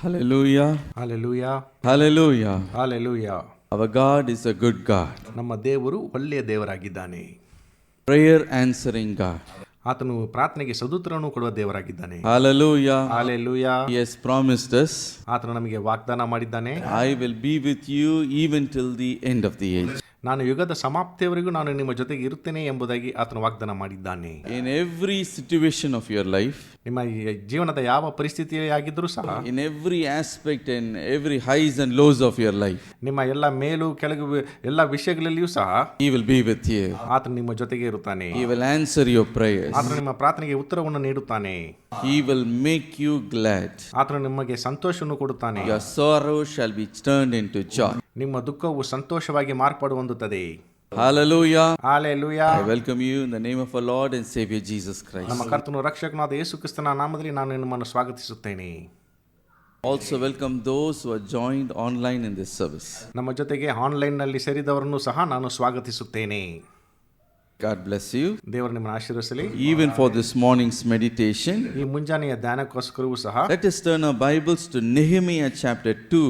Hallelujah. Hallelujah. Hallelujah. Hallelujah. Our God is a good God. ನಮ್ಮ ದೇವರು ಒಳ್ಳೆಯ ದೇವರಾಗಿದ್ದಾನೆ. Prayer answering God. ಆತನು ಪ್ರಾರ್ಥನೆಗೆ ಸದುತ್ತರವನ್ನು ಕೊಡುವ ದೇವರಾಗಿದ್ದಾನೆ. Hallelujah. Hallelujah. He has promised us, ಆತನು ನಮಗೆ ವಾಗ್ದಾನ ಮಾಡಿದ್ದಾನೆ. I will be with you even till the end of the age. ನಾನು ಯುಗದ ಸಮಾಪ್ತಿಯವರೆಗೂ ನಾನು ನಿಮ್ಮ ಜೊತೆಗೆ ಇರುತ್ತೇನೆ ಎಂಬುದಾಗಿ ಆತನು ವಾಗ್ದಾನ ಮಾಡಿದ್ದಾನೆ. In every situation of your life, ನಿಮ್ಮ ಜೀವನದ ಯಾವ ಪರಿಸ್ಥಿತಿಯಾಗಿದ್ದರೂ ಸಹ, in every aspect and every highs and lows of your life, ನಿಮ್ಮ ಎಲ್ಲ ಮೇಲು ಕೆಳಗು ಎಲ್ಲ ವಿಷಯಗಳಲ್ಲಿಯೂ ಸಹ He will be with you. ಆತನು ನಿಮ್ಮ ಜೊತೆಗೆ ಇರುತ್ತಾನೆ. He will answer your prayers. ಆತನು ನಿಮ್ಮ ಪ್ರಾರ್ಥನೆಗೆ ಉತ್ತರವನ್ನು ನೀಡುತ್ತಾನೆ. He will make you glad. ಆತನು ನಿಮಗೆ ಸಂತೋಷವನ್ನು ಕೊಡುತ್ತಾನೆ. Your sorrow shall be turned into joy. ನಿಮ್ಮ ದುಃಖವು ಸಂತೋಷವಾಗಿ ಮಾರ್ಪಾಡು ಹೊಂದುತ್ತದೆ. Hallelujah. Hallelujah. I welcome you in the name of our Lord and Savior Jesus Christ. ನಮ್ಮ ಕರ್ತನು ರಕ್ಷಕನಾದ ಯೇಸು ಕ್ರಿಸ್ತನ ನಾಮದಲ್ಲಿ ನಾನು ನಿಮ್ಮನ್ನು ಸ್ವಾಗತಿಸುತ್ತೇನೆ. Also welcome those who are joined online in this service. ನಮ್ಮ ಜೊತೆಗೆ ಆನ್ಲೈನ್ನಲ್ಲಿ ಸೇರಿದವರನ್ನು ಸಹ ನಾನು ಸ್ವಾಗತಿಸುತ್ತೇನೆ. God bless you. ದೇವರು ನಿಮ್ಮನ್ನು ಆಶೀರ್ವದಿಸಲಿ. Even for this morning's meditation, ಈ ಮುಂಜಾನೆಯ ಧ್ಯಾನಕ್ಕೋಸ್ಕರವೂ ಸಹ let us turn our Bibles to Nehemiah chapter 2,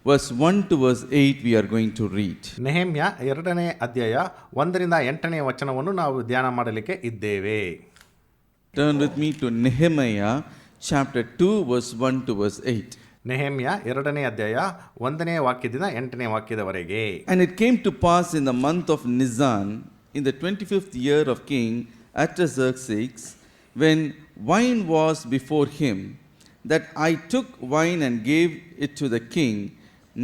verse 1 to verse 8 we are going to read. ನೆಹೆಮ್ಯ 2ನೇ ಅಧ್ಯಾಯ 1ರಿಂದ 8ನೇ ವಚನವನ್ನು ನಾವು ಧ್ಯಾನ ಮಾಡಲಿಕ್ಕೆ ಇದ್ದೇವೆ. Turn with me to Nehemiah chapter 2, verse 1 to verse 8. ನೆಹೆಮ್ಯ 2ನೇ ಅಧ್ಯಾಯ 1ನೇ ವಾಕ್ಯದಿಂದ 8ನೇ ವಾಕ್ಯದವರೆಗೆ. And it came to pass in the month of Nisan, in the 25th year of King Artaxerxes, when wine was before him, that I took wine and gave it to the king.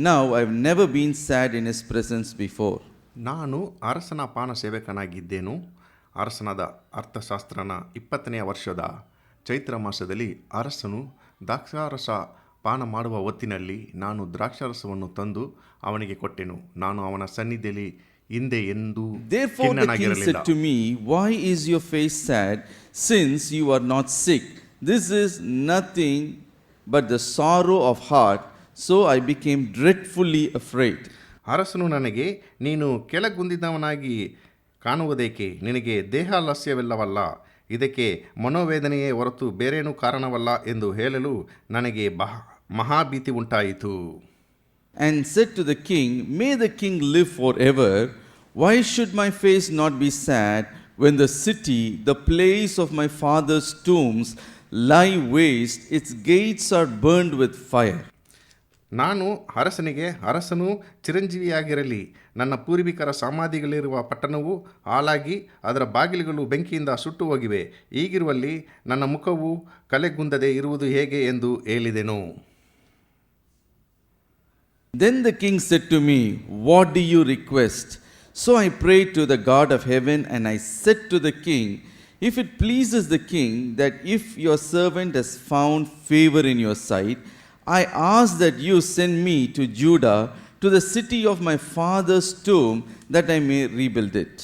Now I have never been sad in his presence before. ನಾನು ಅರಸನ ಪಾನ ಸೇವಕನಾಗಿದ್ದೇನು. ಅರಸನಾದ ಅರ್ಥಶಾಸ್ತ್ರನ 20ನೇ ವರ್ಷದ ಚೈತ್ರ ಮಾಸದಲ್ಲಿ ಅರಸನು ದ್ರಾಕ್ಷಾರಸ ಪಾನ ಮಾಡುವ ಹೊತ್ತಿನಲ್ಲಿ ನಾನು ದ್ರಾಕ್ಷಾರಸವನ್ನು ತಂದು ಅವನಿಗೆ ಕೊಟ್ಟೆನು. ನಾನು ಅವನ ಸನ್ನಿಧಿಯಲ್ಲಿ ಹಿಂದೆ ಎಂದೂ Therefore the king said to me, why is your face sad, since you are not sick? This is nothing but the sorrow of heart. So I became dreadfully afraid. ಅರಸನು ನನಗೆ, ನೀನು ಕೆಳಗುಂದಿದವನಾಗಿ ಕಾಣುವುದೇಕೆ? ನಿನಗೆ ದೇಹಾಲಸ್ಯವಿಲ್ಲವಲ್ಲ, ಇದಕ್ಕೆ ಮನೋವೇದನೆಯೇ ಹೊರತು ಬೇರೇನೂ ಕಾರಣವಲ್ಲ ಎಂದು ಹೇಳಲು ನನಗೆ ಮಹಾಭೀತಿ ಉಂಟಾಯಿತು. And said to the king, may the king live forever. Why should my face not be sad when the city, the place of my father's tombs, lie waste, its gates are burned with fire? ನಾನು ಅರಸನಿಗೆ, ಅರಸನು ಚಿರಂಜೀವಿಯಾಗಿರಲಿ, ನನ್ನ ಪೂರ್ವಿಕರ ಸಮಾಧಿಗಳಿರುವ ಪಟ್ಟಣವು ಹಾಳಾಗಿ ಅದರ ಬಾಗಿಲುಗಳು ಬೆಂಕಿಯಿಂದ ಸುಟ್ಟು ಹೋಗಿವೆ. ಹೀಗಿರುವಲ್ಲಿ ನನ್ನ ಮುಖವು ಕಲೆಗುಂದದೆ ಇರುವುದು ಹೇಗೆ ಎಂದು ಹೇಳಿದೆನು. Then the king said to me, what do you request? So I prayed to the God of heaven, and I said to the king, if it pleases the king that if your servant has found favor in your sight, I ask that you send me to Judah, to the city of my father's tomb, that I may rebuild it.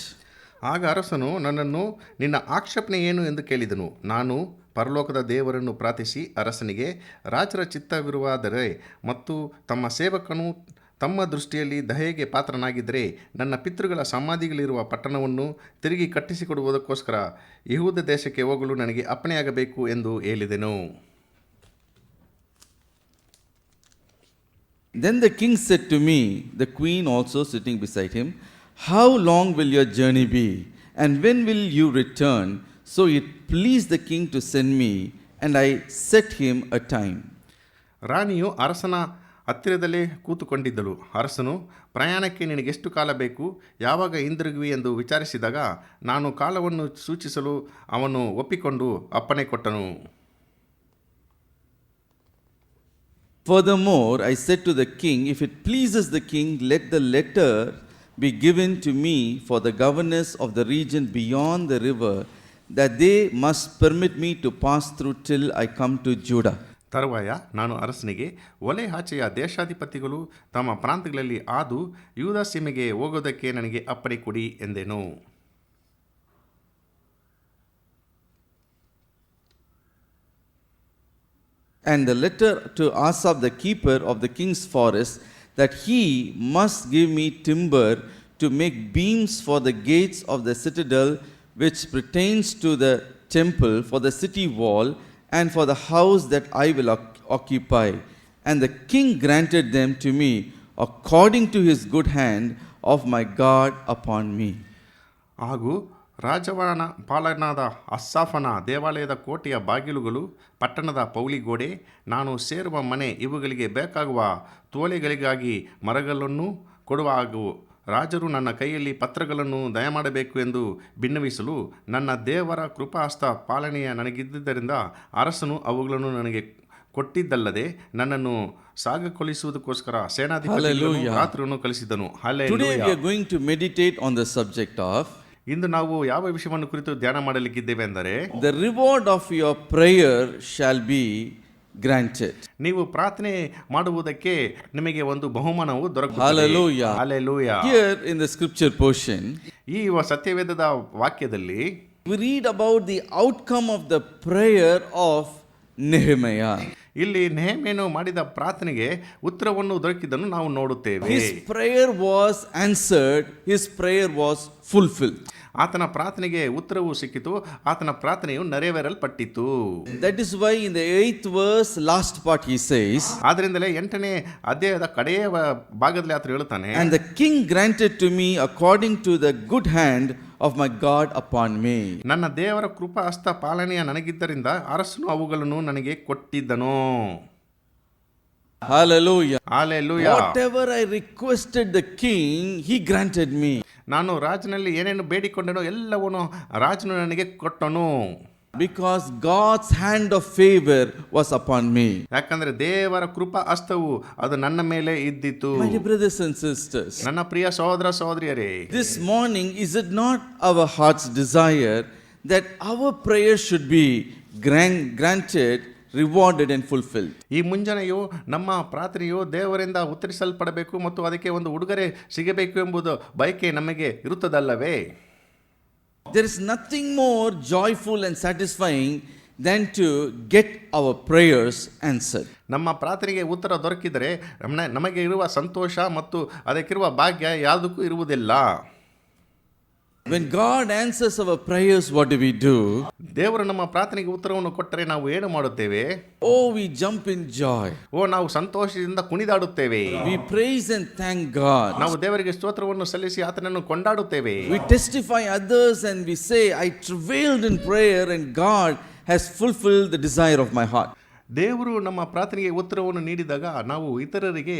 ಆಗ ಅರಸನು ನನ್ನನ್ನು, ನಿನ್ನ ಆಕ್ಷೇಪಣೆ ಏನು ಎಂದು ಕೇಳಿದನು. ನಾನು ಪರಲೋಕದ ದೇವರನ್ನು ಪ್ರಾರ್ಥಿಸಿ ಅರಸನಿಗೆ, ರಾಜರ ಚಿತ್ತವಿರುವಾದರೆ ಮತ್ತು ತಮ್ಮ ಸೇವಕನು ತಮ್ಮ ದೃಷ್ಟಿಯಲ್ಲಿ ದಯೆಗೆ ಪಾತ್ರನಾಗಿದ್ದರೆ ನನ್ನ ಪಿತೃಗಳ ಸಮಾಧಿಗಳಿರುವ ಪಟ್ಟಣವನ್ನು ತಿರುಗಿ ಕಟ್ಟಿಸಿಕೊಡುವುದಕ್ಕೋಸ್ಕರ ಯೆಹೂದ ದೇಶಕ್ಕೆ ಹೋಗಲು ನನಗೆ ಅಪ್ಪಣೆಯಾಗಬೇಕು ಎಂದು ಹೇಳಿದೆನು. Then the king said to me, the queen also sitting beside him, how long will your journey be, and when will you return? So it pleased the king to send me, and I set him a time. ರಾಣಿಯು ಅರಸನ ಹತ್ತಿರದಲ್ಲೇ ಕೂತುಕೊಂಡಿದ್ದಳು. ಅರಸನು, ಪ್ರಯಾಣಕ್ಕೆ ನಿನಗೆಷ್ಟು ಕಾಲ ಬೇಕು, ಯಾವಾಗ ಹಿಂದಿರುಗುವಿ ಎಂದು ವಿಚಾರಿಸಿದಾಗ ನಾನು ಕಾಲವನ್ನು ಸೂಚಿಸಲು ಅವನು ಒಪ್ಪಿಕೊಂಡು ಅಪ್ಪಣೆ ಕೊಟ್ಟನು. Furthermore, I said to the king, if it pleases the king, let the letter be given to me for the governors of the region beyond the river, that they must permit me to pass through till I come to Judah. ತರುವಾಯ ನಾನು ಅರಸನಿಗೆ, ಒಲೆ ಆಚೆಯ ದೇಶಾಧಿಪತಿಗಳು ತಮ್ಮ ಪ್ರಾಂತ್ಯಗಳಲ್ಲಿ ಆದು ಯೂದ ಸೀಮೆಗೆ ಹೋಗೋದಕ್ಕೆ ನನಗೆ ಅಪ್ಪಣೆ ಕೊಡಿ ಎಂದೆನು. And the letter to Asaph the keeper of the king's forest, that he must give me timber to make beams for the gates of the citadel, which pertains to the temple, for the city wall, and for the house that I will occupy. and the king granted them to me according to his good hand of my God upon me. ಹಾಗೂ ರಾಜವಾನ ಪಾಲನಾದ ಅಸ್ಸಾಫನ ದೇವಾಲಯದ ಕೋಟೆಯ ಬಾಗಿಲುಗಳು, ಪಟ್ಟಣದ ಪೌಳಿಗೋಡೆ, ನಾನು ಸೇರುವ ಮನೆ ಇವುಗಳಿಗೆ ಬೇಕಾಗುವ ತೋಲೆಗಳಿಗಾಗಿ ಮರಗಳನ್ನು ಕೊಡುವಾಗೂ ರಾಜರು ನನ್ನ ಕೈಯಲ್ಲಿ ಪತ್ರಗಳನ್ನು ದಯಮಾಡಬೇಕು ಎಂದು ಬಿನ್ನವಿಸಲು ನನ್ನ ದೇವರ ಕೃಪಾಹಸ್ತ ಪಾಲನೆಯ ನನಗಿದ್ದುದರಿಂದ ಅರಸನು ಅವುಗಳನ್ನು ನನಗೆ ಕೊಟ್ಟಿದ್ದಲ್ಲದೆ ನನ್ನನ್ನು ಸಾಗಗೊಳಿಸುವುದಕ್ಕೋಸ್ಕರ ಸೇನಾಧಿಪತಿಗಳನ್ನು ರಾತ್ರಿಯನ್ನು ಕಳಿಸಿದನು. Today we are going to meditate on the subject of ಇಂದು ನಾವು ಯಾವ ವಿಷಯವನ್ನು ಕುರಿತು ಧ್ಯಾನ ಮಾಡಲಿಕ್ಕಿದ್ದೇವೆ ಅಂದರೆ, the reward of your prayer shall be granted. ನೀವು ಪ್ರಾರ್ಥನೆ ಮಾಡುವುದಕ್ಕೆ ನಿಮಗೆ ಒಂದು ಬಹುಮಾನವು ದೊರಕುತ್ತದೆ. Hallelujah. Hallelujah. Here in the scripture portion, ಈ ಸತ್ಯವೇದದ ವಾಕ್ಯದಲ್ಲಿ we read about the outcome of the prayer of Nehemiah. ಇಲ್ಲಿ ನೆಹೆಮೀಯನು ಮಾಡಿದ ಪ್ರಾರ್ಥನೆಗೆ ಉತ್ತರವನ್ನು ದೊರಕಿದ್ದನ್ನು ನಾವು ನೋಡುತ್ತೇವೆ. His prayer was answered, his prayer was fulfilled. ಆತನ ಪ್ರಾರ್ಥನೆಗೆ ಉತ್ತರವು ಸಿಕ್ಕಿತು, ಆತನ ಪ್ರಾರ್ಥನೆಯು ನೆರವೇರಲ್ಪಟ್ಟಿತು. That is why in the 8th verse, last part he says, ಆದ್ದರಿಂದಲೇ 8ನೇ ಅಧ್ಯಾಯದ ಕಡೆಯ ಭಾಗದಲ್ಲಿ ಆತ ಹೇಳುತ್ತಾನೆ, and the king granted to me according to the good hand of my God upon me. ನನ್ನ ದೇವರ ಕೃಪಾ ಹಸ್ತ ಪಾಲನೆಯ ನನಗಿದ್ದರಿಂದ ಅರಸನು ಅವುಗಳನ್ನು ನನಗೆ ಕೊಟ್ಟಿದ್ದನು. Hallelujah. Hallelujah. Whatever I requested the king, he granted me. ನಾನು ರಾಜನಲ್ಲಿ ಏನೇನು ಬೇಡಿಕೊಂಡನೋ ಎಲ್ಲವನ್ನೂ ರಾಜನು ನನಗೆ ಕೊಟ್ಟನು. Because God's hand of favor was upon me. ಯಾಕಂದ್ರೆ ದೇವರ ಕೃಪಾ ಹಸ್ತವು ಅದು ನನ್ನ ಮೇಲೆ ಇದ್ದಿತು. My dear brothers and sisters, ನನ್ನ ಪ್ರಿಯ ಸಹೋದರ ಸಹೋದರಿಯರೇ, this morning, is it not our heart's desire that our prayer should be granted, rewarded and fulfilled? ಈ ಮುಂಜಾನೆಯು ನಮ್ಮ ಪ್ರಾರ್ಥನೆಯು ದೇವರಿಂದ ಉತ್ತರಿಸಲ್ಪಡಬೇಕು ಮತ್ತು ಅದಕ್ಕೆ ಒಂದು ಉಡುಗೊರೆ ಸಿಗಬೇಕು ಎಂಬುದು ಬಯಕೆ ನಮಗೆ ಇರುತ್ತದಲ್ಲವೇ? There is nothing more joyful and satisfying than to get our prayers answered. ನಮ್ಮ ಪ್ರಾರ್ಥನೆಗೆ ಉತ್ತರ ದೊರಕಿದರೆ ನಮಗೆ ಇರುವ ಸಂತೋಷ ಮತ್ತು ಅದಕ್ಕಿರುವ ಭಾಗ್ಯ ಯಾವುದಕ್ಕೂ ಇರುವುದಿಲ್ಲ. When God answers our prayers, what do? ದೇವರು ನಮ್ಮ ಪ್ರಾರ್ಥನೆಗೆ ಉತ್ತರವನ್ನು ಕೊಟ್ಟರೆ ನಾವು ಏನು ಮಾಡುತ್ತೇವೆ? Oh, we jump in joy. ನಾವು ಸಂತೋಷದಿಂದ ಕುಣಿದಾಡುತ್ತೇವೆ. We praise and thank God. ನಾವು ದೇವರಿಗೆ ಸ್ತೋತ್ರವನ್ನು ಸಲ್ಲಿಸಿ ಆತನನ್ನು ಕೊಂಡಾಡುತ್ತೇವೆ. We testify others and we say, I travailed in prayer and God has fulfilled the desire of my heart. ದೇವರು ನಮ್ಮ ಪ್ರಾರ್ಥನೆಗೆ ಉತ್ತರವನ್ನು ನೀಡಿದಾಗ ನಾವು ಇತರರಿಗೆ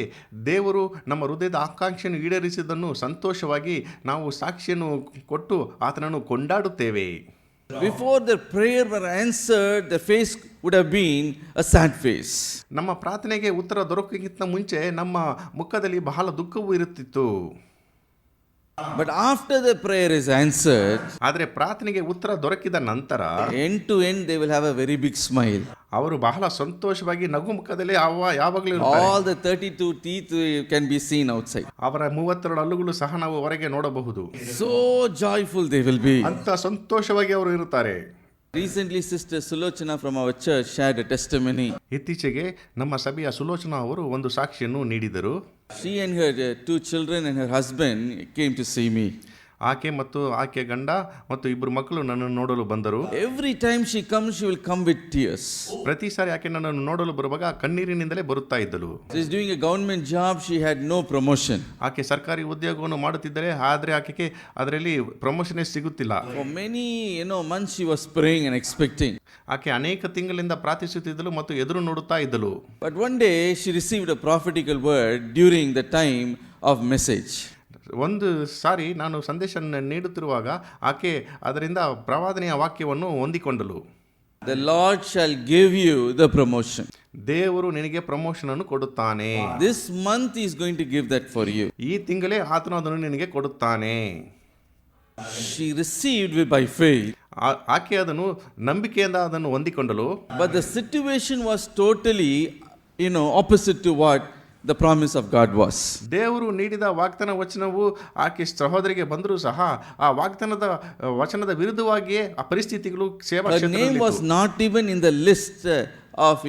ದೇವರು ನಮ್ಮ ಹೃದಯದ ಆಕಾಂಕ್ಷೆಯನ್ನು ಈಡೇರಿಸಿದ್ದನ್ನು ಸಂತೋಷವಾಗಿ ನಾವು ಸಾಕ್ಷಿಯನ್ನು ಕೊಟ್ಟು ಆತನನ್ನು ಕೊಂಡಾಡುತ್ತೇವೆ. Before the prayer were answered, the face would have been a sad face. ನಮ್ಮ ಪ್ರಾರ್ಥನೆಗೆ ಉತ್ತರ ದೊರಕುವುದಕ್ಕಿಂತ ಮುಂಚೆ ನಮ್ಮ ಮುಖದಲ್ಲಿ ಬಹಳ ದುಃಖವೂ ಇರುತ್ತಿತ್ತು. But after the prayer is answered, ಆದರೆ ಪ್ರಾರ್ಥನೆಗೆ ಉತ್ತರ ದೊರಕಿದ ನಂತರ end to end they will have a very big smile. ಅವರು ಬಹಳ ಸಂತೋಷವಾಗಿ ನಗು ಮುಖದಲ್ಲಿ ಯಾವಾಗಲೂ ಇರುತ್ತಾರೆ. All the 32 teeth can be seen outside. ಅವರ 32 ಹಲ್ಲುಗಳು ಸಹ ನಾವು ಹೊರಗೆ ನೋಡಬಹುದು. So joyful they will be. ಅಂತ ಸಂತೋಷವಾಗಿ ಅವರು ಇರುತ್ತಾರೆ. Recently, Sister Sulochana from our church shared a testimony. ಇತ್ತೀಚೆಗೆ ನಮ್ಮ ಸಭೆಯ ಸುಲೋಚನಾ ಅವರು ಒಂದು ಸಾಕ್ಷಿಯನ್ನು ನೀಡಿದರು. She and her 2 children and her husband came to see me. ಆಕೆ ಮತ್ತು ಆಕೆ ಗಂಡ ಮತ್ತು 2 ಮಕ್ಕಳು ನನ್ನನ್ನು ನೋಡಲು ಬಂದರು. Every time she comes, she will come with tears. ಪ್ರತಿ ಸಾರಿ ಆಕೆ ನನ್ನನ್ನು ನೋಡಲು ಬರುವಾಗ ಕಣ್ಣೀರಿನಿಂದಲೇ ಬರುತ್ತಾ ಇದ್ದಳು. She is doing a government job. She had no promotion. ಆಕೆ ಸರ್ಕಾರಿ ಉದ್ಯೋಗವನ್ನು ಮಾಡುತ್ತಿದ್ದರೆ ಆದರೆ ಆಕೆಗೆ ಅದರಲ್ಲಿ ಪ್ರಮೋಷನ್ ಸಿಗುತ್ತಿಲ್ಲ. For many months she was praying and expecting. ಆಕೆ ಅನೇಕ ತಿಂಗಳಿಂದ ಪ್ರಾರ್ಥಿಸುತ್ತಿದ್ದಳು ಮತ್ತು ಎದುರು ನೋಡುತ್ತಾ ಇದ್ದಳು. But one day she received a prophetical word during the time of message. ಒಂದು ಸಾರಿ ನಾನು ಸಂದೇಶ ನೀಡುತ್ತಿರುವಾಗ ಆಕೆ ಅದರಿಂದ ಪ್ರವಾದನೆಯ ವಾಕ್ಯವನ್ನು ಹೊಂದಿಕೊಂಡಳು. The Lord shall give you the promotion. ದೇವರು ನಿನಗೆ ಪ್ರಮೋಷನ್ ಅನ್ನು ಕೊಡುತ್ತಾನೆ. This month he is going to give that for you. ಈ ತಿಂಗಳೇ ಆತನು ಅದನ್ನು ನಿನಗೆ ಕೊಡುತ್ತಾನೆ. She received by faith. ಆಕೆ ಅದನ್ನು ನಂಬಿಕೆಯಿಂದ ಅದನ್ನು ಹೊಂದಿಕೊಂಡಳು. But the situation was totally opposite to what the promise of God was. ದೇವರು ನೀಡಿದ ವಾಗ್ದಾನ ವಚನವು ಆಕೆ ಸಹೋದರಿಗೆ ಬಂದರೂ ಸಹ ಆ ವಾಗ್ದಾನದ ವಚನದ ವಿರುದ್ಧವಾಗಿಯೇ ಆ ಪರಿಸ್ಥಿತಿಗಳು ಸೇವಾ ಕ್ಷೇತ್ರದಲ್ಲಿ Her name was not even in the list of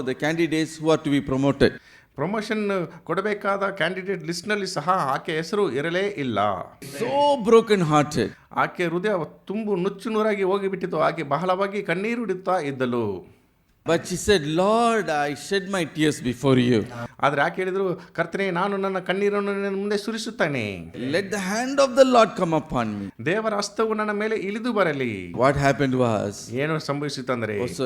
the candidates who are to be promoted. Promotion ಕೊಡಬೇಕಾದ ಕ್ಯಾಂಡಿಡೇಟ್ ಲಿಸ್ಟ್ನಲ್ಲಿ ಸಹ ಆಕೆ ಹೆಸರು ಇರಲೇ ಇಲ್ಲ. So broken hearted. ಆಕೆ ಹೃದಯ ತುಂಬು ನುಚ್ಚು ನೂರಾಗಿ ಹೋಗಿಬಿಟ್ಟಿತು. ಆಕೆ ಬಹಳವಾಗಿ ಕಣ್ಣೀರು ಬಿಡುತ್ತಾ ಇದ್ದಳು. But she said, Lord, I shed my tears before you. ಆದರೆ ಆಕೆ ಹೇಳಿದ್ರು, ಕರ್ತನೇ, ನಾನು ನನ್ನ ಕಣ್ಣೀರನ್ನು ನಿನ್ನ ಮುಂದೆ ಸುರಿಸುತ್ತೇನೆ. Let the hand of the Lord come upon me. ದೇವರ ಹಸ್ತವು ನನ್ನ ಮೇಲೆ ಇಳಿದು ಬರಲಿ. What happened was, ಏನು ಸಂಭವಿಸಿತಂದರೆ, also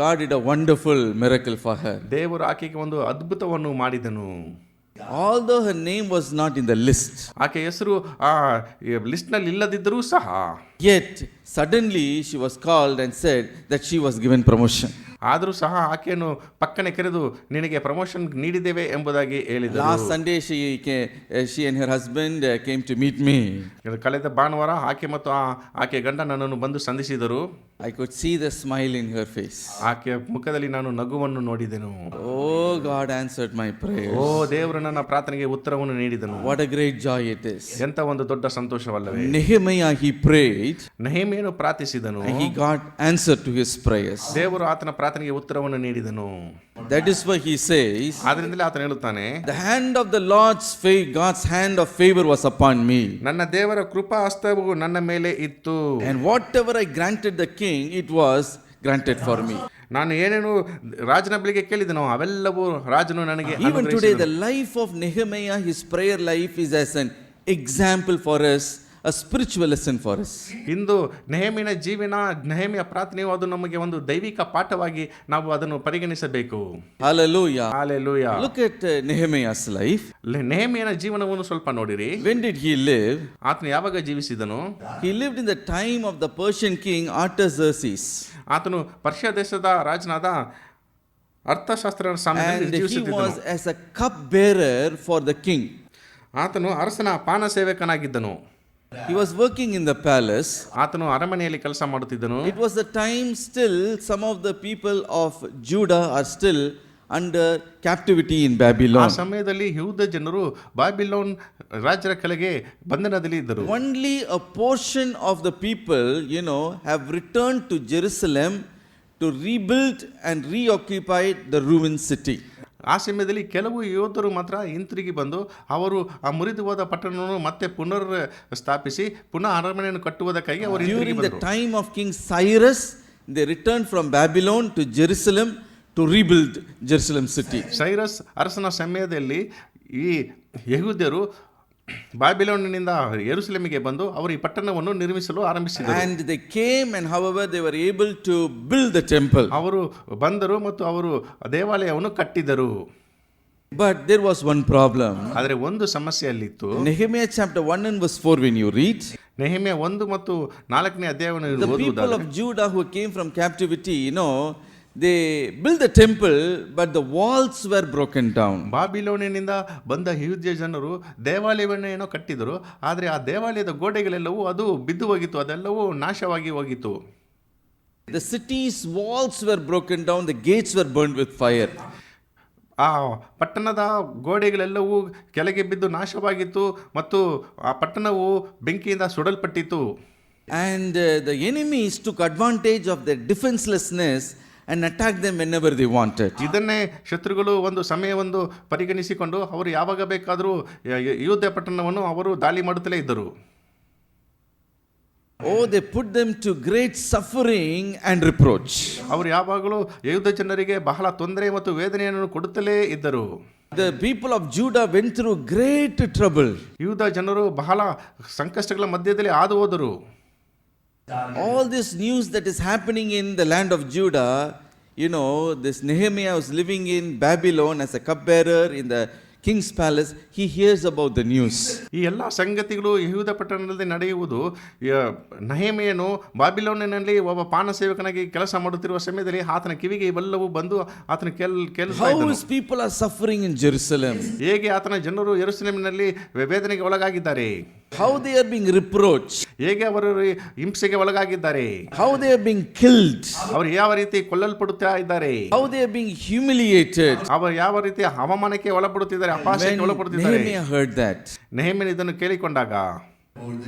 God did a wonderful miracle for her. ದೇವರು ಆಕೆಗೆ ಒಂದು ಅದ್ಭುತವನ್ನು ಮಾಡಿದನು. Although her name was not in the list, ಆಕೆ ಹೆಸರು ಆ ಲಿಸ್ಟ್ ನಲ್ಲಿ ಇಲ್ಲದಿದ್ದರೂ ಸಹ, yet suddenly she was called and said that she was given promotion. ಆದರೂ ಸಹ ಆಕೆಯನ್ನು ಪಕ್ಕನೆ ಕರೆದು ನಿನಗೆ ಪ್ರಮೋಷನ್ ನೀಡಿದ್ದೇವೆ ಎಂಬುದಾಗಿ ಹೇಳಿದರು. Last Sunday she and her husband came to meet me. ಕಳೆದ ಭಾನುವಾರ ಆಕೆ ಮತ್ತು ಆಕೆ ಗಂಡ ನನ್ನನ್ನು ಬಂದು ಸಂಧಿಸಿದರು. I could see the smile in her face. ಆಕೆ ಮುಖದಲ್ಲಿ ನಾನು ನಗುವನ್ನು ನೋಡಿದೆನು. Oh, God answered my prayer. ಓ, ದೇವರು ನನ್ನ ಪ್ರಾರ್ಥನೆಗೆ ಉತ್ತರವನ್ನು ನೀಡಿದನು. What a great joy it is. ಎಂತ ಒಂದು ದೊಡ್ಡ ಸಂತೋಷವಲ್ಲವೇ. Nehemiah, he prayed, ನೆಹೆಮೀಯನು ಪ್ರಾರ್ಥಿಸಿದನು, and he got answer to his prayers. ದೇವರು ಆತನ ಪ್ರಾರ್ಥನೆಗೆ ಉತ್ತರವನ್ನು ನೀಡಿದನು. That is why he says, ಆದ್ರಿಂದಲೇ ಆತನು ಹೇಳುತ್ತಾನೆ, the hand of the Lord's favor, God's hand of favor was upon me. ನನ್ನ ದೇವರ ಕೃಪಾ ಹಸ್ತವು ನನ್ನ ಮೇಲೆ ಇತ್ತು. And whatever I granted the king, it was granted for me. ನಾನು ಏನೇನು ರಾಜನ ಬಳಿಗೆ ಕೇಳಿದನೋ ಅವೆಲ್ಲವೂ ರಾಜನು ನನಗೆ Even today, ಅನುಗ್ರಹಿಸಿದನು. the life of Nehemiah, his prayer life is as an example for us, a spiritual lesson for us. ಇಂದು ನೆಹೆಮೀಯನ ಜೀವನ, ನೆಹೆಮೀಯ ಪ್ರಾರ್ಥನೆಯು ಅದು ನಮಗೆ ಒಂದು ದೈವಿಕ ಪಾಠವಾಗಿ ನಾವು ಅದನ್ನು ಪರಿಗಣಿಸಬೇಕು. Hallelujah. Hallelujah. Look at Nehemiah's life. ನೆಹೆಮೀಯನ ಜೀವನವನ್ನು ಸ್ವಲ್ಪ ನೋಡಿರಿ. When did he live? ಆತನು ಯಾವಾಗ ಜೀವಿಸಿದನು? He lived in the time of the Persian king Artaxerxes. ಆತನು ಪರ್ಷಿಯಾ ದೇಶದ ರಾಜನಾದ ಅರ್ಥಶಾಸ್ತ್ರ ಸಮಯದಲ್ಲಿ And he ಜೀವಿಸುತ್ತಿದ್ದನು. was as a cup bearer for the king. ಆತನು ಅರಸನ ಪಾನ ಸೇವಕನಾಗಿದ್ದನು. He was working in the palace. ಆತನು ಅರಮನೆಯಲ್ಲಿ ಕೆಲಸ ಮಾಡುತ್ತಿದ್ದನು. It was the time still some of the people of Judah are still under captivity in ಆ Babylon. ಸಮಯದಲ್ಲಿ ಯಹೂದ ಜನರು ಬಾಬಿಲೋನ್ ರಾಜರ ಕೆಳಗೆ ಬಂಧನದಲ್ಲಿ ಇದ್ದರು. Only a portion of the people, have returned to Jerusalem to rebuild and reoccupy the ruined city. ಆ ಸಮಯದಲ್ಲಿ ಕೆಲವು ಯೋಧರು ಮಾತ್ರ ಹಿಂತಿರುಗಿ ಬಂದು ಅವರು ಆ ಮುರಿದು ಹೋದ ಪಟ್ಟಣವನ್ನು ಮತ್ತೆ ಪುನರ್ ಸ್ಥಾಪಿಸಿ ಪುನಃ ಅರಮನೆಯನ್ನು ಕಟ್ಟುವುದಕ್ಕಾಗಿ ಅವರು ಹಿಂತಿರುಗಿ During the ಬಂದರು. time of King Cyrus, they returned from Babylon to Jerusalem to rebuild Jerusalem city. Cyrus ಅರಸನ ಸಮಯದಲ್ಲಿ ಈ ಯಹೂದ್ಯರು ಬಾಬಿಲೋನಿನಿಂದ ಯೆರೂಸಲೇಮಿಗೆ ಬಂದು ಅವರು ಈ ಪಟ್ಟಣವನ್ನು ನಿರ್ಮಿಸಲು ಆರಂಭಿಸಿದರು. And they came, and however they were able to build the temple. ಅವರು ಬಂದರು ಮತ್ತು ಅವರು ದೇವಾಲಯವನ್ನು ಕಟ್ಟಿದರು. But there was one problem. ಆದರೆ ಒಂದು ಸಮಸ್ಯೆ ಅಲ್ಲಿತ್ತು. Nehemiah chapter 1 and verse 4, when you read, Nehemiah 1 ಮತ್ತು 4ನೇ ಅಧ್ಯಾಯವನ್ನು the people ಓದುವುದಾದರೆ, of Judah who came from captivity, they built the temple, but the walls were broken down. ಬಾಬಿಲೋನಿನಿಂದ ಬಂದ ಯಹೂದ್ಯ ಜನರು ದೇವಾಲಯವನ್ನು ಏನೋ ಕಟ್ಟಿದರು, ಆದರೆ ಆ ದೇವಾಲಯದ ಗೋಡೆಗಳೆಲ್ಲವೂ ಅದು ಬಿದ್ದು ಹೋಗಿತ್ತು, ಅದೆಲ್ಲವೂ ನಾಶವಾಗಿ ಹೋಗಿತ್ತು. The city's walls were broken down, the gates were burned with fire. ಆ ಪಟ್ಟಣದ ಗೋಡೆಗಳೆಲ್ಲವೂ ಕೆಳಗೆ ಬಿದ್ದು ನಾಶವಾಗಿತ್ತು ಮತ್ತು ಆ ಪಟ್ಟಣವು ಬೆಂಕಿಯಿಂದ ಸುಡಲ್ಪಟ್ಟಿತು. And the enemies took advantage of their defenselessness and attacked them whenever they wanted. ಇದನ್ನೇ ಶತ್ರುಗಳು ಒಂದು ಸಮಯವೊಂದು ಪರಿಗಣಿಸಿಕೊಂಡು ಅವರು ಯಾವಾಗ ಬೇಕಾದರೂ ಯಹೂದ ಪಟ್ಟಣವನ್ನು ಅವರು ದಾಳಿ ಮಾಡುತ್ತಲೇ ಇದ್ದರು. Oh, they put them to great suffering and reproach. ಅವರು ಯಾವಾಗಲೂ ಯಹೂದ ಜನರಿಗೆ ಬಹಳ ತೊಂದರೆ ಮತ್ತು ವೇದನೆಯನ್ನು ಕೊಡುತ್ತಲೇ ಇದ್ದರು. The people of Judah went through great trouble. ಯಹೂದ ಜನರು ಬಹಳ ಸಂಕಷ್ಟಗಳ ಮಧ್ಯದಲ್ಲಿ ಹಾದು ಹೋದರು. All this news that is happening in the land of Judah, this Nehemiah was living in Babylon as a cupbearer in the king's palace. He hears about the news. ಈ ಎಲ್ಲ ಸಂಗತಿಗಳು ಯಹೂದ ಪಟ್ಟಣದಲ್ಲಿ ನಡೆಯುವುದು ನೆಹೆಮೀಯನು ಬಾಬಿಲೋನಿನಲ್ಲಿ ಒಬ್ಬ ಪಾನ ಸೇವಕನಾಗಿ ಕೆಲಸ ಮಾಡುತ್ತಿರುವ ಸಮಯದಲ್ಲಿ ಆತನ ಕಿವಿಗೆ ಇವೆಲ್ಲವೂ ಬಂದು ಆತನ ಕೇಳಿಸ್ತಾ How ಇದ್ದನು. his people are suffering in Jerusalem. ಹೇಗೆ ಆತನ ಜನರು ಯೆರೂಸಲೇಮಿನಲ್ಲಿ ವೇದನೆಗೆ ಒಳಗಾಗಿದ್ದಾರೆ, How they are being reproached. ಹೇಗೆ ಅವರು ಹಿಂಸೆಗೆ ಒಳಗಾಗಿದ್ದಾರೆ, How they are being killed. ಅವರು ಯಾವ ರೀತಿ ಕೊಲ್ಲಲ್ಪಡುತ್ತಾ ಇದ್ದಾರೆ, How they are being humiliated. ಅವರು ಯಾವ ರೀತಿ ಅವಮಾನಕ್ಕೆ ಒಳಪಡುತ್ತಿದ್ದಾರೆ, ಅಪಹಾಸ್ಯಕ್ಕೆ When ಒಳಪಡುತ್ತಿದ್ದಾರೆ. Nehemiah heard that, ನೆಹೆಮೀಯನು ಇದನ್ನು ಕೇಳಿಕೊಂಡಾಗ,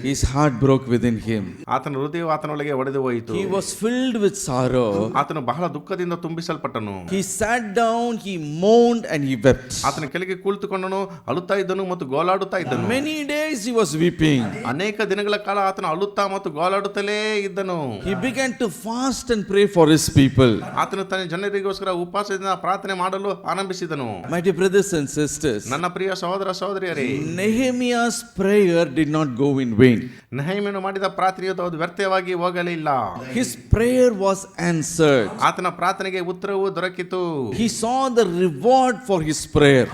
His heart broke within him. ಆತನ ಹೃದಯವು ಆತನೊಳಗೆ ಒಡೆದು ಹೋಯಿತು. He was filled with sorrow. ಆತನು ಬಹಳ ದುಃಖದಿಂದ ತುಂಬಿಸಲ್ಪಟ್ಟನು. He sat down, he moaned and he wept. ಆತನ ಕೆಳಗೆ ಕುಳಿತುಕೊಂಡನು, ಅಳುತ್ತಾ ಇದ್ದನು ಮತ್ತು ಗೋಳಾಡುತ್ತಾ ಇದ್ದನು. Many days he was weeping. ಅನೇಕ ದಿನಗಳ ಕಾಲ ಆತನು ಅಳುತ್ತಾ ಮತ್ತು ಗೋಳಾಡುತ್ತಲೇ ಇದ್ದನು. He began to fast and pray for his people. ಆತನು ತನ್ನ ಜನರಿಗೋಸ್ಕರ ಉಪವಾಸದಿಂದ ಪ್ರಾರ್ಥನೆ ಮಾಡಲು ಆರಂಭಿಸಿದನು. My dear brothers and sisters, ನನ್ನ ಪ್ರಿಯ ಸಹೋದರ ಸಹೋದರಿಯರೇ, Nehemiah's prayer did not go in vain. ನೆಹೆಮೀಯನು ಮಾಡಿದ ಪ್ರಾರ್ಥನೆಯು ಅದು ವ್ಯರ್ಥವಾಗಿ ಹೋಗಲಿಲ್ಲ. His prayer was answered. ಆತನ ಪ್ರಾರ್ಥನೆಗೆ ಉತ್ತರವು ದೊರಕಿತು. He saw the reward for his prayer.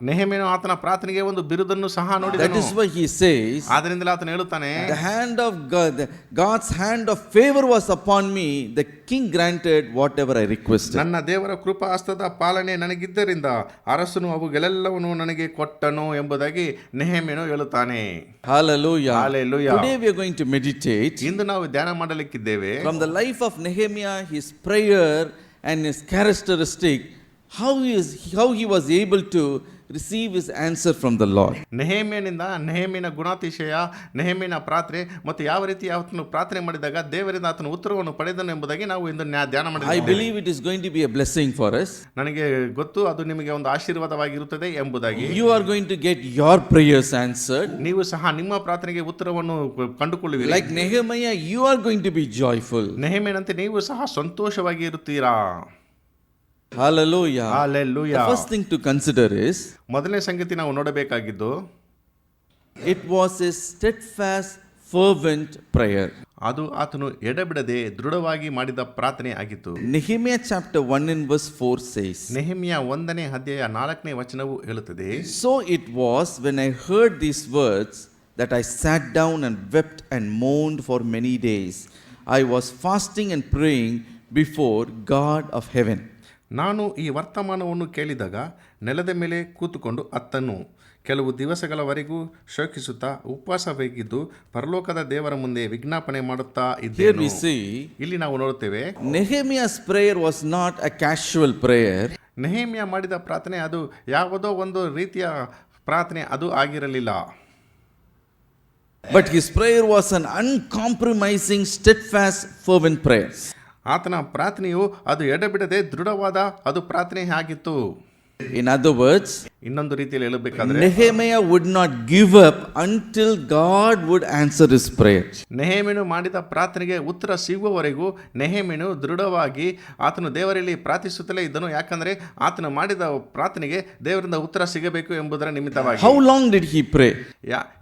ನೆಹೆಮೀಯನು ಆತನ ಪ್ರಾರ್ಥನೆಗೆ ಒಂದು ಬಿರುದನ್ನು ಸಹ That ನೋಡಿದನು. is why he says, ಆದ್ರಿಂದಲೇ ಆತನು ಹೇಳುತ್ತಾನೆ, the hand of God, God's hand of favor was upon me. The king granted whatever I requested. ನನ್ನ ದೇವರ ಕೃಪಾ ಹಸ್ತದ ಪಾಲನೆ ನನಗಿದ್ದರಿಂದ ಅರಸನು ಅವುಗಳೆಲ್ಲವನ್ನು ನನಗೆ ಕೊಟ್ಟನು ಎಂಬುದಾಗಿ ನೆಹೆಮೀಯನು ಹೇಳುತ್ತಾನೆ. Hallelujah. Hallelujah. Today we are going to meditate ಇಂದು ನಾವು ಧ್ಯಾನ ಮಾಡಲಿಕ್ಕಿದ್ದೇವೆ. from the life of Nehemiah, his prayer and his characteristic, how he was able to receive his answer from the Lord. ನೆಹೆಮೀಯನಿಂದ ನೆಹೆಮೀಯನ ಗುಣಾತಿಶಯ, ನೆಹೆಮೀಯನ ಪ್ರಾರ್ಥನೆ ಮತ್ತು ಯಾವ ರೀತಿ ಆತನು ಪ್ರಾರ್ಥನೆ ಮಾಡಿದಾಗ ದೇವರಿಂದ ಆತನು ಉತ್ತರವನ್ನು ಪಡೆದನು ಎಂಬುದಾಗಿ ನಾವು ಇಂದು ಧ್ಯಾನ I ಮಾಡಿದ್ದೇವೆ. believe it is going to be a blessing for us. ನನಗೆ ಗೊತ್ತು ಅದು ನಿಮಗೆ ಒಂದು ಆಶೀರ್ವಾದವಾಗಿರುತ್ತದೆ ಎಂಬುದಾಗಿ. You are going to get your prayers answered. ನೀವು ಸಹ ನಿಮ್ಮ ಪ್ರಾರ್ಥನೆಗೆ ಉತ್ತರವನ್ನು ಕಂಡುಕೊಳ್ಳುವಿರಿ. Like Nehemiah, you are going to be joyful. ನೆಹೆಮೀಯನಂತೆ ನೀವು ಸಹ ಸಂತೋಷವಾಗಿ ಇರುತ್ತೀರಾ. Hallelujah. Hallelujah. The first thing to consider is, ಮೊದಲನೇ ಸಂಗತಿ ನಾವು ನೋಡಬೇಕಾಗಿದ್ದು, it was a steadfast, fervent prayer. ಅದು ಆತನು ಎಡೆಬಿಡದೆ ದೃಢವಾಗಿ ಮಾಡಿದ ಪ್ರಾರ್ಥನೆ ಆಗಿತ್ತು. Nehemiah chapter 1 and verse 4 says, Nehemiah 1ನೇ ಅಧ್ಯಾಯ 4ನೇ ವಚನವು ಹೇಳುತ್ತದೆ, So it was when I heard these words that I sat down and wept and moaned for many days. I was fasting and praying before God of heaven. ನಾನು ಈ ವರ್ತಮಾನವನ್ನು ಕೇಳಿದಾಗ ನೆಲದ ಮೇಲೆ ಕೂತುಕೊಂಡು ಅತ್ತನು. ಕೆಲವು ದಿವಸಗಳವರೆಗೂ ಶೋಕಿಸುತ್ತಾ ಉಪವಾಸವಾಗಿದ್ದು ಪರಲೋಕದ ದೇವರ ಮುಂದೆ ವಿಜ್ಞಾಪನೆ ಮಾಡುತ್ತಾ Here ಇದ್ದೇನೆ. we see, ಇಲ್ಲಿ ನಾವು ನೋಡುತ್ತೇವೆ, Nehemiah's prayer was not a casual prayer. Nehemiah ಮಾಡಿದ ಪ್ರಾರ್ಥನೆ ಅದು ಯಾವುದೋ ಒಂದು ರೀತಿಯ ಪ್ರಾರ್ಥನೆ ಅದು ಆಗಿರಲಿಲ್ಲ. But his prayer was an uncompromising, steadfast, fervent prayer. ಆತನ ಪ್ರಾರ್ಥನೆಯು ಅದು ಎಡೆಬಿಡದೆ ದೃಢವಾದ ಅದು ಪ್ರಾರ್ಥನೆ ಆಗಿತ್ತು. In other words, ಇನ್ನೊಂದು ರೀತಿಯಲ್ಲಿ ಹೇಳಬೇಕಾದ್ರೆ, Nehemiah would not give up until God would answer his prayer. ನೆಹೆಮೀಯನು ಮಾಡಿದ ಪ್ರಾರ್ಥನೆಗೆ ಉತ್ತರ ಸಿಗುವವರೆಗೂ ನೆಹೆಮೀಯನು ದೃಢವಾಗಿ ಆತನು ದೇವರಲ್ಲಿ ಪ್ರಾರ್ಥಿಸುತ್ತಲೇ ಇದ್ದನು. ಯಾಕಂದ್ರೆ ಆತನು ಮಾಡಿದ ಪ್ರಾರ್ಥನೆಗೆ ದೇವರಿಂದ ಉತ್ತರ ಸಿಗಬೇಕು ಎಂಬುದರ ನಿಮಿತ್ತವಾಗಿ. How long did he pray?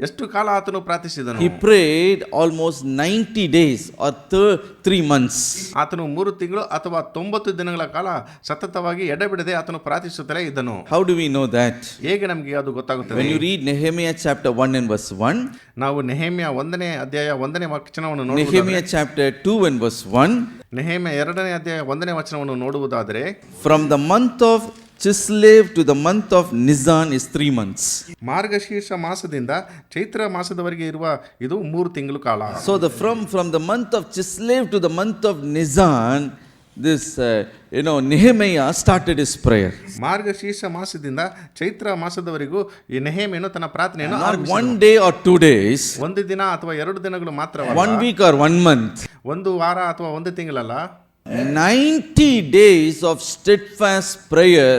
ಎಷ್ಟು ಕಾಲ ಆತನು ಪ್ರಾರ್ಥಿಸಿದನು? He prayed almost 90 days or 3 months. ಆತನು 3 ತಿಂಗಳು ಅಥವಾ 90 ದಿನಗಳ ಕಾಲ ಸತತವಾಗಿ ಎಡೆಬಿಡದೆ ಆತನು ಪ್ರಾರ್ಥಿಸುತ್ತಲೇ ಇದ್ದನು. How do we know that? ಹೇಗೆ ನಮಗೆ ಅದು ಗೊತ್ತಾಗುತ್ತದೆ? When you read Nehemiah chapter 1 and verse 1, ನಾವು ನೆಹೆಮೀಯ 1ನೇ ಅಧ್ಯಾಯ 1ನೇ ವಚನವನ್ನು ನೋಡುವುದಾದರೆ, Nehemiah chapter 2 and verse 1, Nehemiah 2ನೇ ಅಧ್ಯಾಯ 1ನೇ ವಚನವನ್ನು ನೋಡುವುದಾದರೆ, from the month of Chislev to the month of Nisan is 3 months. Margashirsha ಮಾಸದಿಂದ Chaitra ಮಾಸದವರೆಗೆ ಇರುವ ಇದು 3 ತಿಂಗಳು ಕಾಲ. So from the month of Chislev to the month of Nisan, this Nehemiah started his prayer. Margashirsha ಮಾಸದಿಂದ Chaitra ಮಾಸದವರೆಗೂ ಈ ನೆಹೆಮೀಯನು ತನ್ನ ಪ್ರಾರ್ಥನೆಯನ್ನು Not ಆರಂಭಿಸಿದನು. 1 day or 2 days, ಒಂದು ದಿನ ಅಥವಾ 2 ದಿನಗಳು ಮಾತ್ರವಲ್ಲ, 1 week or 1 month, ಒಂದು ವಾರ ಅಥವಾ ಒಂದು ತಿಂಗಳಲ್ಲ, 90 days of steadfast prayer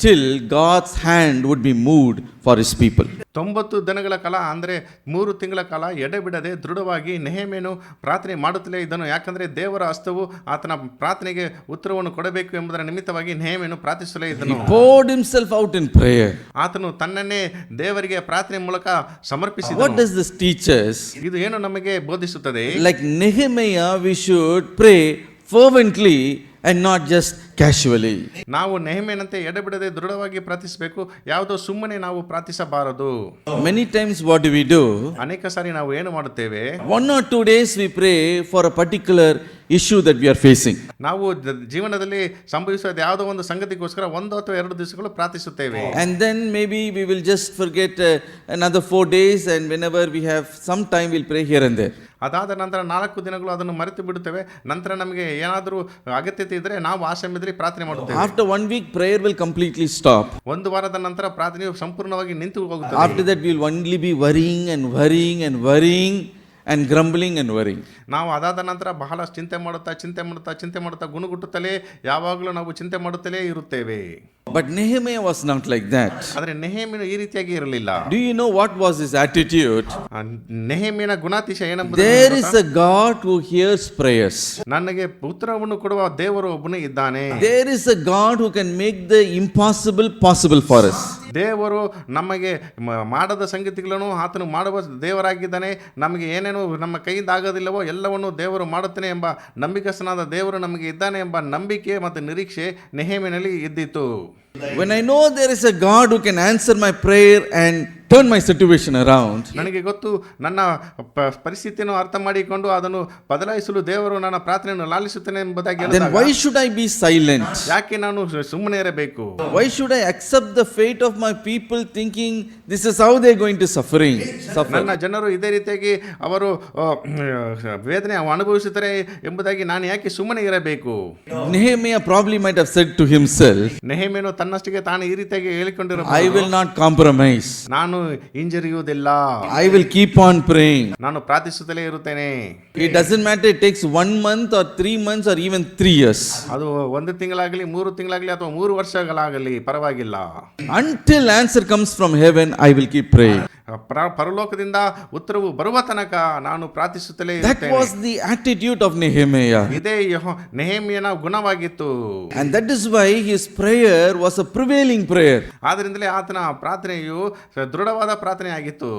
till God's hand would be moved for his people. 90 ದಿನಗಳ ಕಾಲ ಅಂದರೆ 3 ತಿಂಗಳ ಕಾಲ ಎಡೆಬಿಡದೆ ದೃಢವಾಗಿ ನೆಹೆಮೀಯನು ಪ್ರಾರ್ಥನೆ ಮಾಡುತ್ತಲೇ ಇದ್ದನು. ಯಾಕಂದ್ರೆ ದೇವರ ಹಸ್ತವು ಆತನ ಪ್ರಾರ್ಥನೆಗೆ ಉತ್ತರವನ್ನು ಕೊಡಬೇಕು ಎಂಬುದರ ನಿಮಿತ್ತವಾಗಿ ನೆಹೆಮೀಯನು ಪ್ರಾರ್ಥಿಸಲೇ ಇದ್ದನು. He poured himself out in prayer. ಆತನು ತನ್ನನ್ನೇ ದೇವರಿಗೆ ಪ್ರಾರ್ಥನೆ ಮೂಲಕ ಸಮರ್ಪಿಸಿದನು. What does this teach us? ಇದು ಏನು ನಮಗೆ ಬೋಧಿಸುತ್ತದೆ? Like Nehemiah, we should pray fervently and not just casually. ನಾವು ನೆಹೆಮೀಯನಂತೆ ಎಡೆಬಿಡದೆ ದೃಢವಾಗಿ ಪ್ರಾರ್ಥಿಸಬೇಕು, ಯಾವುದೋ ಸುಮ್ಮನೆ ನಾವು ಪ್ರಾರ್ಥಿಸಬಾರದು. Many times what do we do? ಅನೇಕ ಸಾರಿ ನಾವು ಏನು ಮಾಡುತ್ತೇವೆ, 1 or 2 days we pray for a particular issue that we are facing. ನಾವು ಜೀವನದಲ್ಲಿ ಸಂಭವಿಸುವ ಯಾವುದೋ ಒಂದು ಸಂಗತಿಗೋಸ್ಕರ 1 ಅಥವಾ 2 ದಿವಸಗಳು ಪ್ರಾರ್ಥಿಸುತ್ತೇವೆ. And then maybe we will just forget another 4 days, and whenever we have some time we'll pray here and there. ಅದಾದ ನಂತರ 4 ದಿನಗಳು ಅದನ್ನು ಮರೆತು ಬಿಡುತ್ತೇವೆ. ನಂತರ ನಮಗೆ ಏನಾದರೂ ಅಗತ್ಯತೆ ಇದ್ದರೆ ನಾವು ಆ ಸಮಯದಲ್ಲಿ ಸಮಯದಲ್ಲಿ ಪ್ರಾರ್ಥನೆ ಮಾಡುತ್ತೇವೆ. After 1 week, prayer will completely stop. ಒಂದು ವಾರದ ನಂತರ ಪ್ರಾರ್ಥನೆಯು ಸಂಪೂರ್ಣವಾಗಿ ನಿಂತು ಹೋಗುತ್ತದೆ. After that, we will only be worrying and worrying and worrying and grumbling and worrying. ನಾವು ಅದಾದ ನಂತರ ಬಹಳಷ್ಟು ಚಿಂತೆ ಮಾಡುತ್ತಾ ಗುಣಗುಟ್ಟುತ್ತಲೇ ಯಾವಾಗಲೂ ನಾವು ಚಿಂತೆ ಮಾಡುತ್ತಲೇ ಇರುತ್ತೇವೆ. But Nehemiah was not like that. ಆದರೆ ನೆಹೆಮೀಯನು ಈ ರೀತಿಯಾಗಿ ಇರಲಿಲ್ಲ. Do you know what was his attitude? ನೆಹೆಮೀಯನ ಗುಣಾತಿಶಯ ಏನೆಂಬುದು There is a God who hears prayers. ನನಗೆ ಉತ್ತರವನ್ನು ಕೊಡುವ ದೇವರು ಒಬ್ಬನೇ ಇದ್ದಾನೆ. There is a God who can make the impossible possible for us. ದೇವರು ನಮಗೆ ಮಾಡದ ಸಂಗತಿಗಳನ್ನು ಆತನು ಮಾಡುವ ದೇವರಾಗಿದ್ದಾನೆ. ನಮಗೆ ಏನೇನು ನಮ್ಮ ಕೈಯಿಂದ ಆಗೋದಿಲ್ಲವೋ ಎಲ್ಲವನ್ನು ದೇವರು ಮಾಡುತ್ತಾನೆ ಎಂಬ ನಂಬಿಕಸ್ಥನಾದ ದೇವರು ನಮಗೆ ಇದ್ದಾನೆ ಎಂಬ ನಂಬಿಕೆ ಮತ್ತು ನಿರೀಕ್ಷೆ ನೆಹೆಮೀಯನಲ್ಲಿ ಇದ್ದಿತು. When I know there is a God who can answer my prayer and turn my situation around, ನನಗೆ ಗೊತ್ತು ನನ್ನ ಪರಿಸ್ಥಿತಿಯನ್ನು ಅರ್ಥ ಮಾಡಿಕೊಂಡು ಅದನ್ನು ಬದಲಾಯಿಸಲು ದೇವರು ನನ್ನ ಪ್ರಾರ್ಥನೆಯನ್ನು ಲಾಲಿಸುತ್ತೇನೆ ಎಂಬುದಾಗಿ then ಹೇಳಿದಾಗ, why should I be silent? ಯಾಕೆ ನಾನು ಸುಮ್ಮನೆ ಇರಬೇಕು? Why should I accept the fate of my people thinking this is how they are going to suffer? ನನ್ನ ಜನರು ಇದೇ ರೀತಿಯಾಗಿ ಅವರು ವೇದನೆ ಅನುಭವಿಸುತ್ತಾರೆ ಎಂಬುದಾಗಿ ನಾನು ಯಾಕೆ ಸುಮ್ಮನೆ ಇರಬೇಕು? Nehemiah probably might have said to himself, ನೆಹೆಮೀಯನು ತನ್ನಷ್ಟಿಗೆ ತಾನು ಈ ರೀತಿಯಾಗಿ I ಹೇಳಿಕೊಂಡಿರಬಹುದು, will not compromise. ನಾನು ಹಿಂಜರಿಯುವುದಿಲ್ಲ, I will keep on praying. ನಾನು ಪ್ರಾರ್ಥಿಸುತ್ತಲೇ ಇರುತ್ತೇನೆ. It doesn't matter it takes 1 month or 3 months or even 3 years. ಅದು 1 ತಿಂಗಳಾಗಲಿ 3 ತಿಂಗಳಾಗಲಿ ಅಥವಾ 3 ವರ್ಷಗಳಾಗಲಿ ಪರವಾಗಿಲ್ಲ. Until answer comes from heaven, I will keep praying. ಪರಲೋಕದಿಂದ ಉತ್ತರವು ಬರುವ ತನಕ ನಾನು ಪ್ರಾರ್ಥಿಸುತ್ತಲೇ That ಇರುತ್ತೇನೆ. was the attitude of Nehemiah. ಇದೇ ನೆಹೆಮೀಯನ ಗುಣವಾಗಿತ್ತು. And that is why his prayer was a prevailing prayer. ಆದ್ದರಿಂದಲೇ ಆತನ ಪ್ರಾರ್ಥನೆಯು ದೃಢವಾದ ಪ್ರಾರ್ಥನೆ ಆಗಿತ್ತು.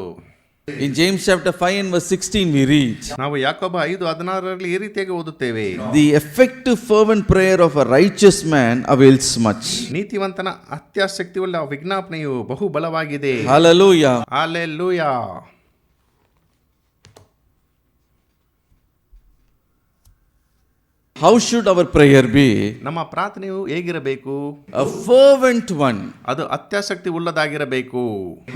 In James chapter 5 and verse 16 we read, ನಾವು ಯಾಕೋಬ 5:16 ಈ ರೀತಿಯಾಗಿ ಓದುತ್ತೇವೆ, the effective fervent prayer of a righteous man avails much. ನೀತಿವಂತನ ಅತ್ಯಾಸಕ್ತಿಯುಳ್ಳ ವಿಜ್ಞಾಪನೆಯು ಬಹು ಬಲವಾಗಿದೆ. Hallelujah. Hallelujah. How should our prayer be? ನಮ್ಮ ಪ್ರಾರ್ಥನೆಯು ಹೇಗಿರಬೇಕು? A fervent one. ಅದು ಅತ್ಯಾಸಕ್ತಿ ಉಳ್ಳದಾಗಿರಬೇಕು.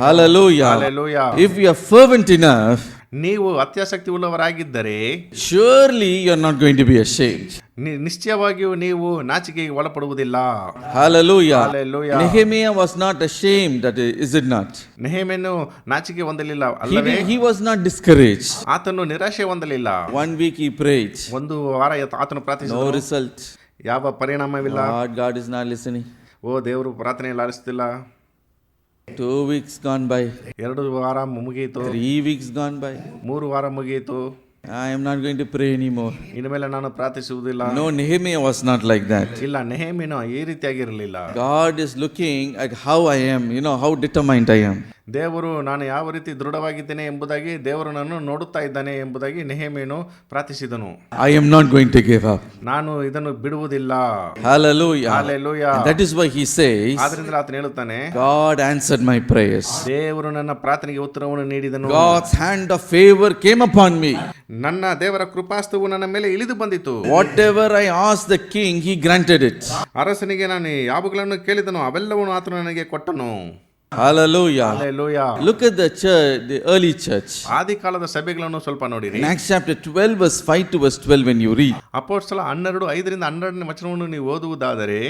Hallelujah. Hallelujah. If we are fervent enough, ನೀವು ಅತ್ಯಾಸಕ್ತಿ ಉಳ್ಳವರಾಗಿದ್ದರೆ surely you are not going to be ashamed. ನಿಶ್ಚಯವಾಗಿಯೂ ನೀವು ನಾಚಿಕೆಗೆ ಒಳಪಡುವುದಿಲ್ಲ. Hallelujah. Hallelujah. Nehemiah was not ashamed, is it not? ನೆಹೆಮೀಯನು ನಾಚಿಕೆ ಹೊಂದಲಿಲ್ಲ ಅಲ್ಲವೇ? He was not discouraged. ಆತನು ನಿರಾಶೆ ಹೊಂದಲಿಲ್ಲ. 1 week he prayed. ಒಂದು ವಾರ ಆತನು ಪ್ರಾರ್ಥಿಸಿದ, No result. ಯಾವ ಪರಿಣಾಮವಿಲ್ಲ. God is not listening. ಓ ದೇವರು ಪ್ರಾರ್ಥನೆ ಲಾಲಿಸ್ತಿಲ್ಲ. 2 weeks gone by. 2 ವಾರ ಮುಗಿಯಿತು. 3 weeks gone by. 3 ವಾರ ಮುಗಿಯಿತು. I am not going to pray anymore. ಇನ್ನು ಮೇಲೆ ನಾನು ಪ್ರಾರ್ಥಿಸುವುದಿಲ್ಲ. No, Nehemiah was not like that. ಇಲ್ಲ, ನೆಹೆಮೀಯನು ಈ ರೀತಿಯಾಗಿರಲಿಲ್ಲ. God is looking at how I am, how determined I am. ದೇವರು ನಾನು ಯಾವ ರೀತಿ ದೃಢವಾಗಿದ್ದೇನೆ ಎಂಬುದಾಗಿ ದೇವರು ನನ್ನನ್ನು ನೋಡುತ್ತಾ ಇದ್ದಾನೆ ಎಂಬುದಾಗಿ ನೆಹೆಮೀಯನು ಪ್ರಾರ್ಥಿಸಿದನು. I am not going to give up. ನಾನು ಇದನ್ನು ಬಿಡುವುದಿಲ್ಲ. Hallelujah. Hallelujah. And that is why he says, ಆದ್ರಿಂದ ಆತನು ಹೇಳುತ್ತಾನೆ, God answered my prayers. ದೇವರು ನನ್ನ ಪ್ರಾರ್ಥನೆಗೆ ಉತ್ತರವನ್ನು ನೀಡಿದನು. God's hand of favor came upon me. ನನ್ನ ದೇವರ ಕೃಪಾಸ್ತವು ನನ್ನ ಮೇಲೆ ಇಳಿದು ಬಂದಿತು. Whatever I asked the king, he granted it. ಅರಸನಿಗೆ ನಾನು ಯಾವಾಗಲೂ ಕೇಳಿದನು ಅವೆಲ್ಲವನ್ನು ಆತನು ನನಗೆ ಕೊಟ್ಟನು. Hallelujah. Hallelujah. Look at the church, the early church. ಆದಿಕಾಲದ ಸಭೆಗಳನ್ನು ಸ್ವಲ್ಪ ನೋಡಿರಿ. In Acts chapter 12 verse 5 to verse 12 when you read, ಅಪೊಸ್ತಲ 12:5-12 ವಚನವನ್ನು ನೀವು ಓದುವುದಾದರೆ,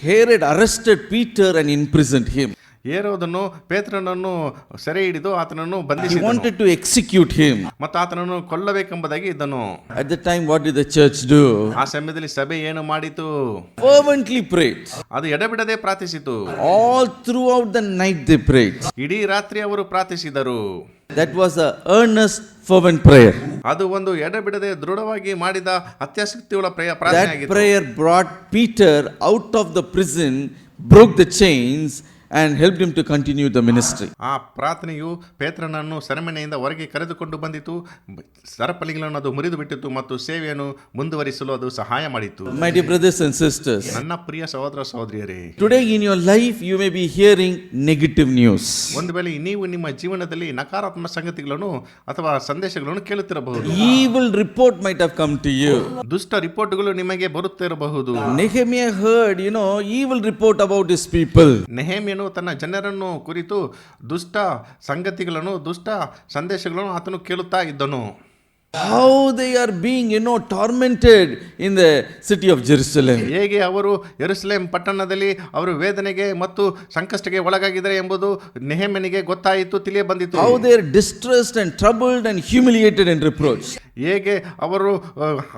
Herod arrested Peter and imprisoned him. ಹೇರೋದನು ಪೇತ್ರನನ್ನು ಸೆರೆ ಹಿಡಿದು ಆತನನ್ನು He ಬಂಧಿಸಿದನು wanted to execute him. ಮತ್ತು ಆತನನ್ನು ಕೊಲ್ಲಬೇಕೆಂಬುದಾಗಿ ಇದ್ದನು. At the time, what did the church do? ಆ ಸಮಯದಲ್ಲಿ ಸಭೆ ಏನು ಮಾಡಿತು? Fervently prayed. ಅದು ಎಡೆಬಿಡದೆ ಪ್ರಾರ್ಥಿಸಿತು. All throughout the night they prayed. ಇಡೀ ರಾತ್ರಿ ಅವರು ಪ್ರಾರ್ಥಿಸಿದರು. That was a earnest, fervent prayer. ಅದು ಒಂದು ಎಡೆಬಿಡದೆ ದೃಢವಾಗಿ ಮಾಡಿದ ಅತ್ಯಾಸಕ್ತಿಯುಳ್ಳ That ಪ್ರಾರ್ಥನೆಯಾಗಿತ್ತು. prayer brought Peter out of the prison, broke the chains, and helped him to continue the ministry. ಆ ಪ್ರಾರ್ಥನೆಯು ಪೇತ್ರನನ್ನು ಸೆರೆಮನೆಯಿಂದ ಹೊರಗೆ ಕರೆದುಕೊಂಡು ಬಂದಿತು, ಸರಪಳಿಗಳನ್ನು ಅದು ಮುರಿದು ಬಿಟ್ಟಿತು ಮತ್ತು ಸೇವೆಯನ್ನು ಮುಂದುವರಿಸಲು ಅದು ಸಹಾಯ ಮಾಡಿತು. My dear brothers and sisters, ನನ್ನ ಪ್ರಿಯ ಸಹೋದರ ಸಹೋದರಿಯರೇ, today in your life you may be hearing negative news. ಒಂದು ವೇಳೆ ನೀವು ನಿಮ್ಮ ಜೀವನದಲ್ಲಿ ನಕಾರಾತ್ಮಕ ಸಂಗತಿಗಳನ್ನು ಅಥವಾ ಸಂದೇಶಗಳನ್ನು ಕೇಳುತ್ತಿರಬಹುದು. Evil report might have come to you. ದುಷ್ಟ ರಿಪೋರ್ಟ್ಗಳು ನಿಮಗೆ ಬರುತ್ತಿರಬಹುದು. Nehemiah heard, evil report about his people. ನೆಹೆಮೀಯನು ತನ್ನ ಜನರನ್ನು ಕುರಿತು ದುಷ್ಟ ಸಂಗತಿಗಳನ್ನು, ದುಷ್ಟ ಸಂದೇಶಗಳನ್ನು ಆತನು ಕೇಳುತ್ತಾ ಇದ್ದನು. How they are being, tormented in the city of Jerusalem. ಹೇಗೆ ಅವರು ಯೆರೂಸಲೇಮ್ ಪಟ್ಟಣದಲ್ಲಿ ಅವರು ವೇದನೆಗೆ ಮತ್ತು ಸಂಕಷ್ಟಕ್ಕೆ ಒಳಗಾಗಿದ್ದಾರೆ ಎಂಬುದು ನೆಹೆಮನಿಗೆ ಗೊತ್ತಾಯಿತು, ತಿಳಿಯ ಬಂದಿತು. How they are distressed and troubled and humiliated and reproached. ಹೇಗೆ ಅವರು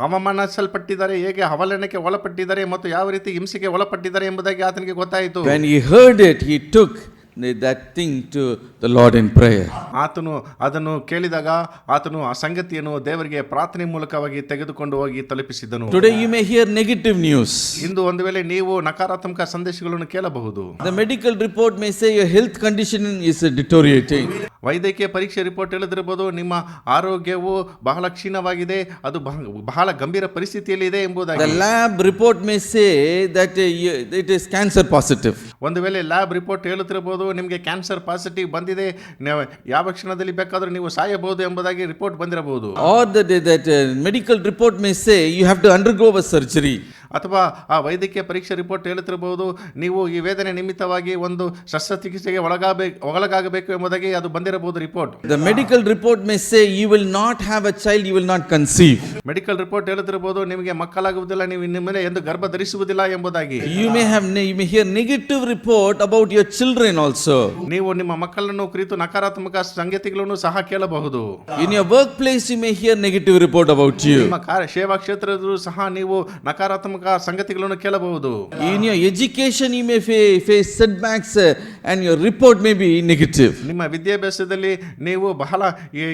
ಅವಮಾನಿಸಲ್ಪಟ್ಟಿದ್ದಾರೆ, ಹೇಗೆ ಅವಮಾನಕ್ಕೆ ಒಳಪಟ್ಟಿದ್ದಾರೆ ಮತ್ತು ಯಾವ ರೀತಿ ಹಿಂಸೆಗೆ ಒಳಪಟ್ಟಿದ್ದಾರೆ ಎಂಬುದಾಗಿ ಆತನಿಗೆ ಗೊತ್ತಾಯಿತು. When he heard it, he took that thing to the Lord in prayer. ಆತನು ಅದನ್ನು ಕೇಳಿದಾಗ ಆತನು ಆ ಸಂಗತಿಯನ್ನು ದೇವರಿಗೆ ಪ್ರಾರ್ಥನೆ ಮೂಲಕವಾಗಿ ತೆಗೆದುಕೊಂಡು ಹೋಗಿ ತಲುಪಿಸಿದನು. Today you may hear negative news. ಇಂದು ಒಂದು ವೇಳೆ ನೀವು ನಕಾರಾತ್ಮಕ ಸಂದೇಶಗಳನ್ನು ಕೇಳಬಹುದು. The medical report may say your health condition is deteriorating. ವೈದ್ಯಕೀಯ ಪರೀಕ್ಷೆ ರಿಪೋರ್ಟ್ ಹೇಳಿದಿರಬಹುದು, ನಿಮ್ಮ ಆರೋಗ್ಯವು ಬಹಳ ಕ್ಷೀಣವಾಗಿದೆ, ಅದು ಬಹಳ ಗಂಭೀರ ಪರಿಸ್ಥಿತಿಯಲ್ಲಿ ಇದೆ ಎಂಬುದಾಗಿ. The lab report may say that it is cancer positive. ಒಂದು ವೇಳೆ ಲ್ಯಾಬ್ ರಿಪೋರ್ಟ್ ಹೇಳುತ್ತಿರಬಹುದು, ನಿಮಗೆ ಕ್ಯಾನ್ಸರ್ ಪಾಸಿಟಿವ್ ಬಂದಿದೆ, ಯಾವ ಕ್ಷಣದಲ್ಲಿ ಬೇಕಾದರೂ ನೀವು ಸಾಯಬಹುದು ಎಂಬುದಾಗಿ ರಿಪೋರ್ಟ್ ಬಂದಿರಬಹುದು. Or that medical report may say you have to undergo a surgery. ಅಥವಾ ಆ ವೈದ್ಯಕೀಯ ಪರೀಕ್ಷೆ ರಿಪೋರ್ಟ್ ಹೇಳುತ್ತಿರಬಹುದು, ನೀವು ಈ ವೇದನೆ ನಿಮಿತ್ತವಾಗಿ ಒಂದು ಶಸ್ತ್ರಚಿಕಿತ್ಸೆಗೆ ಒಳಗಾಗಬೇಕು ಎಂಬುದಾಗಿ ಅದು ಬಂದಿರಬಹುದು report. The medical report may say you will not have a child, you will not conceive. Medical report ಹೇಳುತ್ತಿರಬಹುದು, ನಿಮಗೆ ಮಕ್ಕಳಾಗುವುದಿಲ್ಲ, ನೀವು ನಿಮ್ಮನೆ ಎಂದು ಗರ್ಭ ಧರಿಸುವುದಿಲ್ಲ ಎಂಬುದಾಗಿ. You may hear negative report about your children also. ನೀವು ನಿಮ್ಮ ಮಕ್ಕಳನ್ನು ಕುರಿತು ನಕಾರಾತ್ಮಕ ಸಂಗತಿಗಳನ್ನು ಸಹ ಕೇಳಬಹುದು. In your workplace you may hear negative report about you. ನಿಮ್ಮ ಸೇವಾ ಕ್ಷೇತ್ರದಲ್ಲೂ ಸಹ ನೀವು ನಕಾರಾತ್ಮಕ ಸಂಗತಿಗಳನ್ನು ಕೇಳಬಹುದು. In your education you may face setbacks and your report may be negative. ನಿಮ್ಮ ವಿದ್ಯಾಭ್ಯಾಸದಲ್ಲಿ ನೀವು ಬಹಳ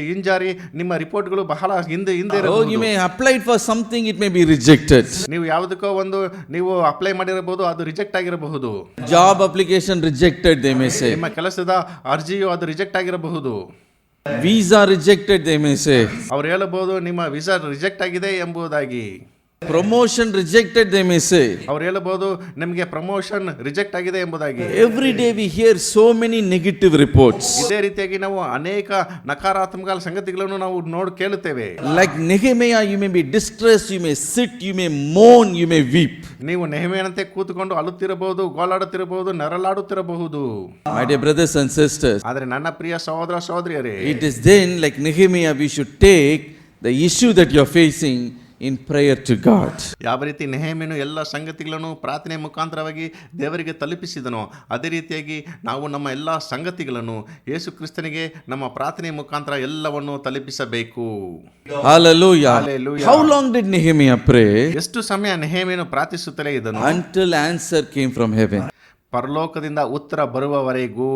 ಹಿಂಜಾರಿ, ನಿಮ್ಮ ರಿಪೋರ್ಟ್ಗಳು ಬಹಳ ಹಿಂದೆ Oh, you may apply for something, it may be rejected. ನೀವು ಯಾವುದಕ್ಕೋ ಒಂದು ನೀವು ಅಪ್ಲೈ ಮಾಡಿರಬಹುದು, ಅದು ರಿಜೆಕ್ಟ್ ಆಗಿರಬಹುದು. Job application rejected, they may say. ನಿಮ್ಮ ಕೆಲಸದ ಅರ್ಜಿಯು ಅದು ರಿಜೆಕ್ಟ್ ಆಗಿರಬಹುದು. Visa rejected, they may say. ಅವ್ರು ಹೇಳಬಹುದು ನಿಮ್ಮ ವೀಸಾ ರಿಜೆಕ್ಟ್ ಆಗಿದೆ ಎಂಬುದಾಗಿ. Promotion rejected, they may say. ಅವ್ರು ಹೇಳಬಹುದು ನಿಮಗೆ ಪ್ರಮೋಷನ್ ರಿಜೆಕ್ಟ್ ಆಗಿದೆ ಎಂಬುದಾಗಿ. Every day we hear so many negative reports. ಇದೇ ರೀತಿಯಾಗಿ ನಾವು ಅನೇಕ ನಕಾರಾತ್ಮಕ ಸಂಗತಿಗಳನ್ನು ನಾವು ಕೇಳುತ್ತೇವೆ. Like Nehemiah, you may be distressed, you may sit, you may mourn, you may weep. ನೀವು ನೆಹೆಮೀಯನಂತೆ ಕೂತುಕೊಂಡು ಅಳುತ್ತಿರಬಹುದು, ಗೋಳಾಡುತ್ತಿರಬಹುದು, ನರಳಾಡುತ್ತಿರಬಹುದು. My dear brothers and sisters, ಆದರೆ ನನ್ನ ಪ್ರಿಯ ಸಹೋದರ ಸಹೋದರಿಯರೇ, it is then like Nehemiah we should take the issue that you are facing in prayer to God. ಯಾವ ರೀತಿ ನೆಹೆಮೀಯನು ಎಲ್ಲ ಸಂಗತಿಗಳನ್ನು ಪ್ರಾರ್ಥನೆ ಮುಖಾಂತರವಾಗಿ ದೇವರಿಗೆ ತಲುಪಿಸಿದನೋ ಅದೇ ರೀತಿಯಾಗಿ ನಾವು ನಮ್ಮ ಎಲ್ಲ ಸಂಗತಿಗಳನ್ನು ಯೇಸು ಕ್ರಿಸ್ತನಿಗೆ ನಮ್ಮ ಪ್ರಾರ್ಥನೆ ಮುಖಾಂತರ ಎಲ್ಲವನ್ನು ತಲುಪಿಸಬೇಕು. Hallelujah. Hallelujah. How long did Nehemiah pray? ಎಷ್ಟು ಸಮಯ ನೆಹೆಮೀಯನು ಪ್ರಾರ್ಥಿಸುತ್ತಲೇ ಇದ್ದನು? Until answer came from heaven. ಪರಲೋಕದಿಂದ ಉತ್ತರ ಬರುವವರೆಗೂ.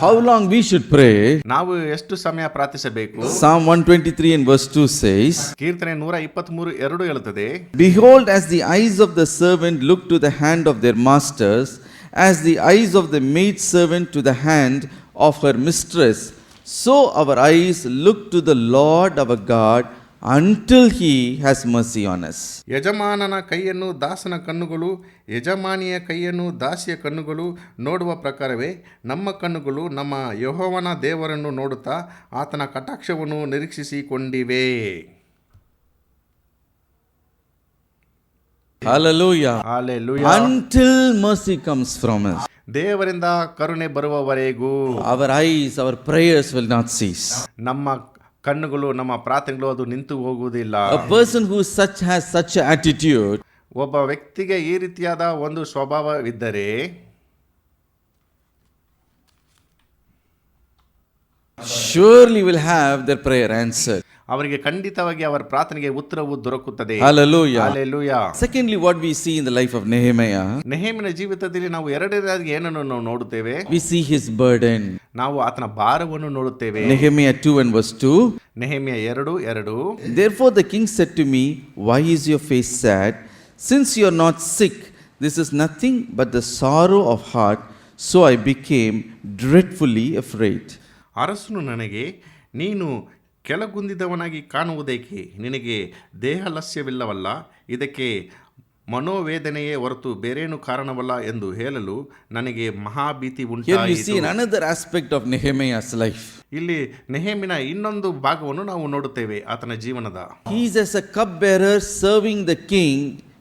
How long we should pray? ನಾವು ಎಷ್ಟು ಸಮಯ ಪ್ರಾರ್ಥಿಸಬೇಕು? Psalm 123 and verse 2 says, ಕೀರ್ತನೆ 123:2 ಹೇಳುತ್ತದೆ, Behold, as the eyes of the servant look to the hand of their masters, as the eyes of the maid servant to the hand of her mistress, so our eyes look to the Lord our God until he has mercy on us. ಯಜಮಾನನ ಕೈಯನ್ನು ದಾಸನ ಕಣ್ಣುಗಳು, ಯಜಮಾನಿಯ ಕೈಯನ್ನು ದಾಸಿಯ ಕಣ್ಣುಗಳು ನೋಡುವ ಪ್ರಕಾರವೇ ನಮ್ಮ ಕಣ್ಣುಗಳು ನಮ್ಮ ಯೆಹೋವನ ದೇವರನ್ನು ನೋಡುತ್ತಾ ಆತನ ಕಟಾಕ್ಷವನ್ನು ನಿರೀಕ್ಷಿಸಿಕೊಂಡಿವೆ. Hallelujah. Hallelujah. Until mercy comes from us, ದೇವರಿಂದ ಕರುಣೆ ಬರುವವರೆಗೂ our eyes, our prayers will not cease. ನಮ್ಮ ಕಣ್ಣುಗಳು, ನಮ್ಮ ಪ್ರಾರ್ಥನೆಗಳು ಅದು ನಿಂತು ಹೋಗುವುದಿಲ್ಲ. A person who has such an attitude, ಒಬ್ಬ ವ್ಯಕ್ತಿಗೆ ಈ ರೀತಿಯಾದ ಒಂದು ಸ್ವಭಾವವಿದ್ದರೆ surely will have their prayer answered. ಅವರಿಗೆ ಖಂಡಿತವಾಗಿ ಅವರ ಪ್ರಾರ್ಥನೆಗೆ ಉತ್ತರವು ದೊರಕುತ್ತದೆ. Hallelujah. Hallelujah. Secondly, what we see in the life of Nehemiah, ನೆಹೆಮೀಯನ ಜೀವಿತದಲ್ಲಿ ನಾವು ಎರಡನೇದಾಗಿ ಏನನ್ನು ನಾವು ನೋಡುತ್ತೇವೆ? we see his burden. ನಾವು ಆತನ ಭಾರವನ್ನು ನೋಡುತ್ತೇವೆ. Nehemiah 2 and verse 2. Nehemiah 2:2. Therefore the king said to me, why is your face sad? Since you are not sick, this is nothing but the sorrow of heart. So I became dreadfully afraid. ಅರಸನು ನನಗೆ, ನೀನು ಕೆಳಗುಂದಿದವನಾಗಿ ಕಾಣುವುದೇಕೆ? ನಿನಗೆ ದೇಹಲಸ್ಯವಿಲ್ಲವಲ್ಲ, ಇದಕ್ಕೆ ಮನೋವೇದನೆಯೇ ಹೊರತು ಬೇರೇನು ಕಾರಣವಲ್ಲ ಎಂದು ಹೇಳಲು ನನಗೆ ಮಹಾಭೀತಿ Here we ಉಂಟಾಯಿತು. see another aspect of Nehemiah's life. ಇಲ್ಲಿ ನೆಹೆಮೀಯನ ಇನ್ನೊಂದು ಭಾಗವನ್ನು ನಾವು ನೋಡುತ್ತೇವೆ ಆತನ ಜೀವನದ. He is as a cupbearer serving the king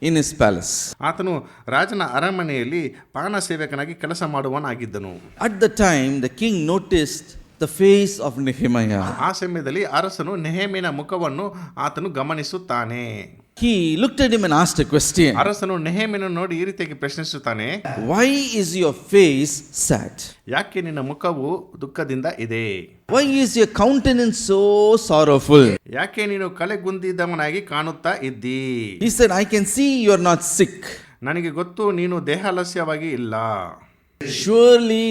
in his palace. ಆತನು ರಾಜನ ಅರಮನೆಯಲ್ಲಿ ಪಾನ ಸೇವಕನಾಗಿ ಕೆಲಸ ಮಾಡುವನಾಗಿದ್ದನು. At the time, the king noticed the face of Nehemiah. ಆ ಸಮಯದಲ್ಲಿ ಅರಸನು ನೆಹೆಮೀಯನ ಮುಖವನ್ನು ಆತನು ಗಮನಿಸುತ್ತಾನೆ. He looked at him and asked a question. ಅರಸನು ನೆಹೆಮೀಯನನ್ನು ನೋಡಿ ಈ ರೀತಿಯಾಗಿ ಪ್ರಶ್ನಿಸುತ್ತಾನೆ, Why is your face sad? ಯಾಕೆ ನಿನ್ನ ಮುಖವು ದುಃಖದಿಂದ ಇದೆ? Why is your countenance so sorrowful? ಯಾಕೆ ನೀನು ಕಳೆಗುಂದಿದವನಾಗಿ ಕಾಣುತ್ತಾ ಇದ್ದಿ? He said, I can see you are not sick. ನನಗೆ ಗೊತ್ತು ನೀನು ದೇಹಾಲಸ್ಯವಾಗಿ ಇಲ್ಲ. Surely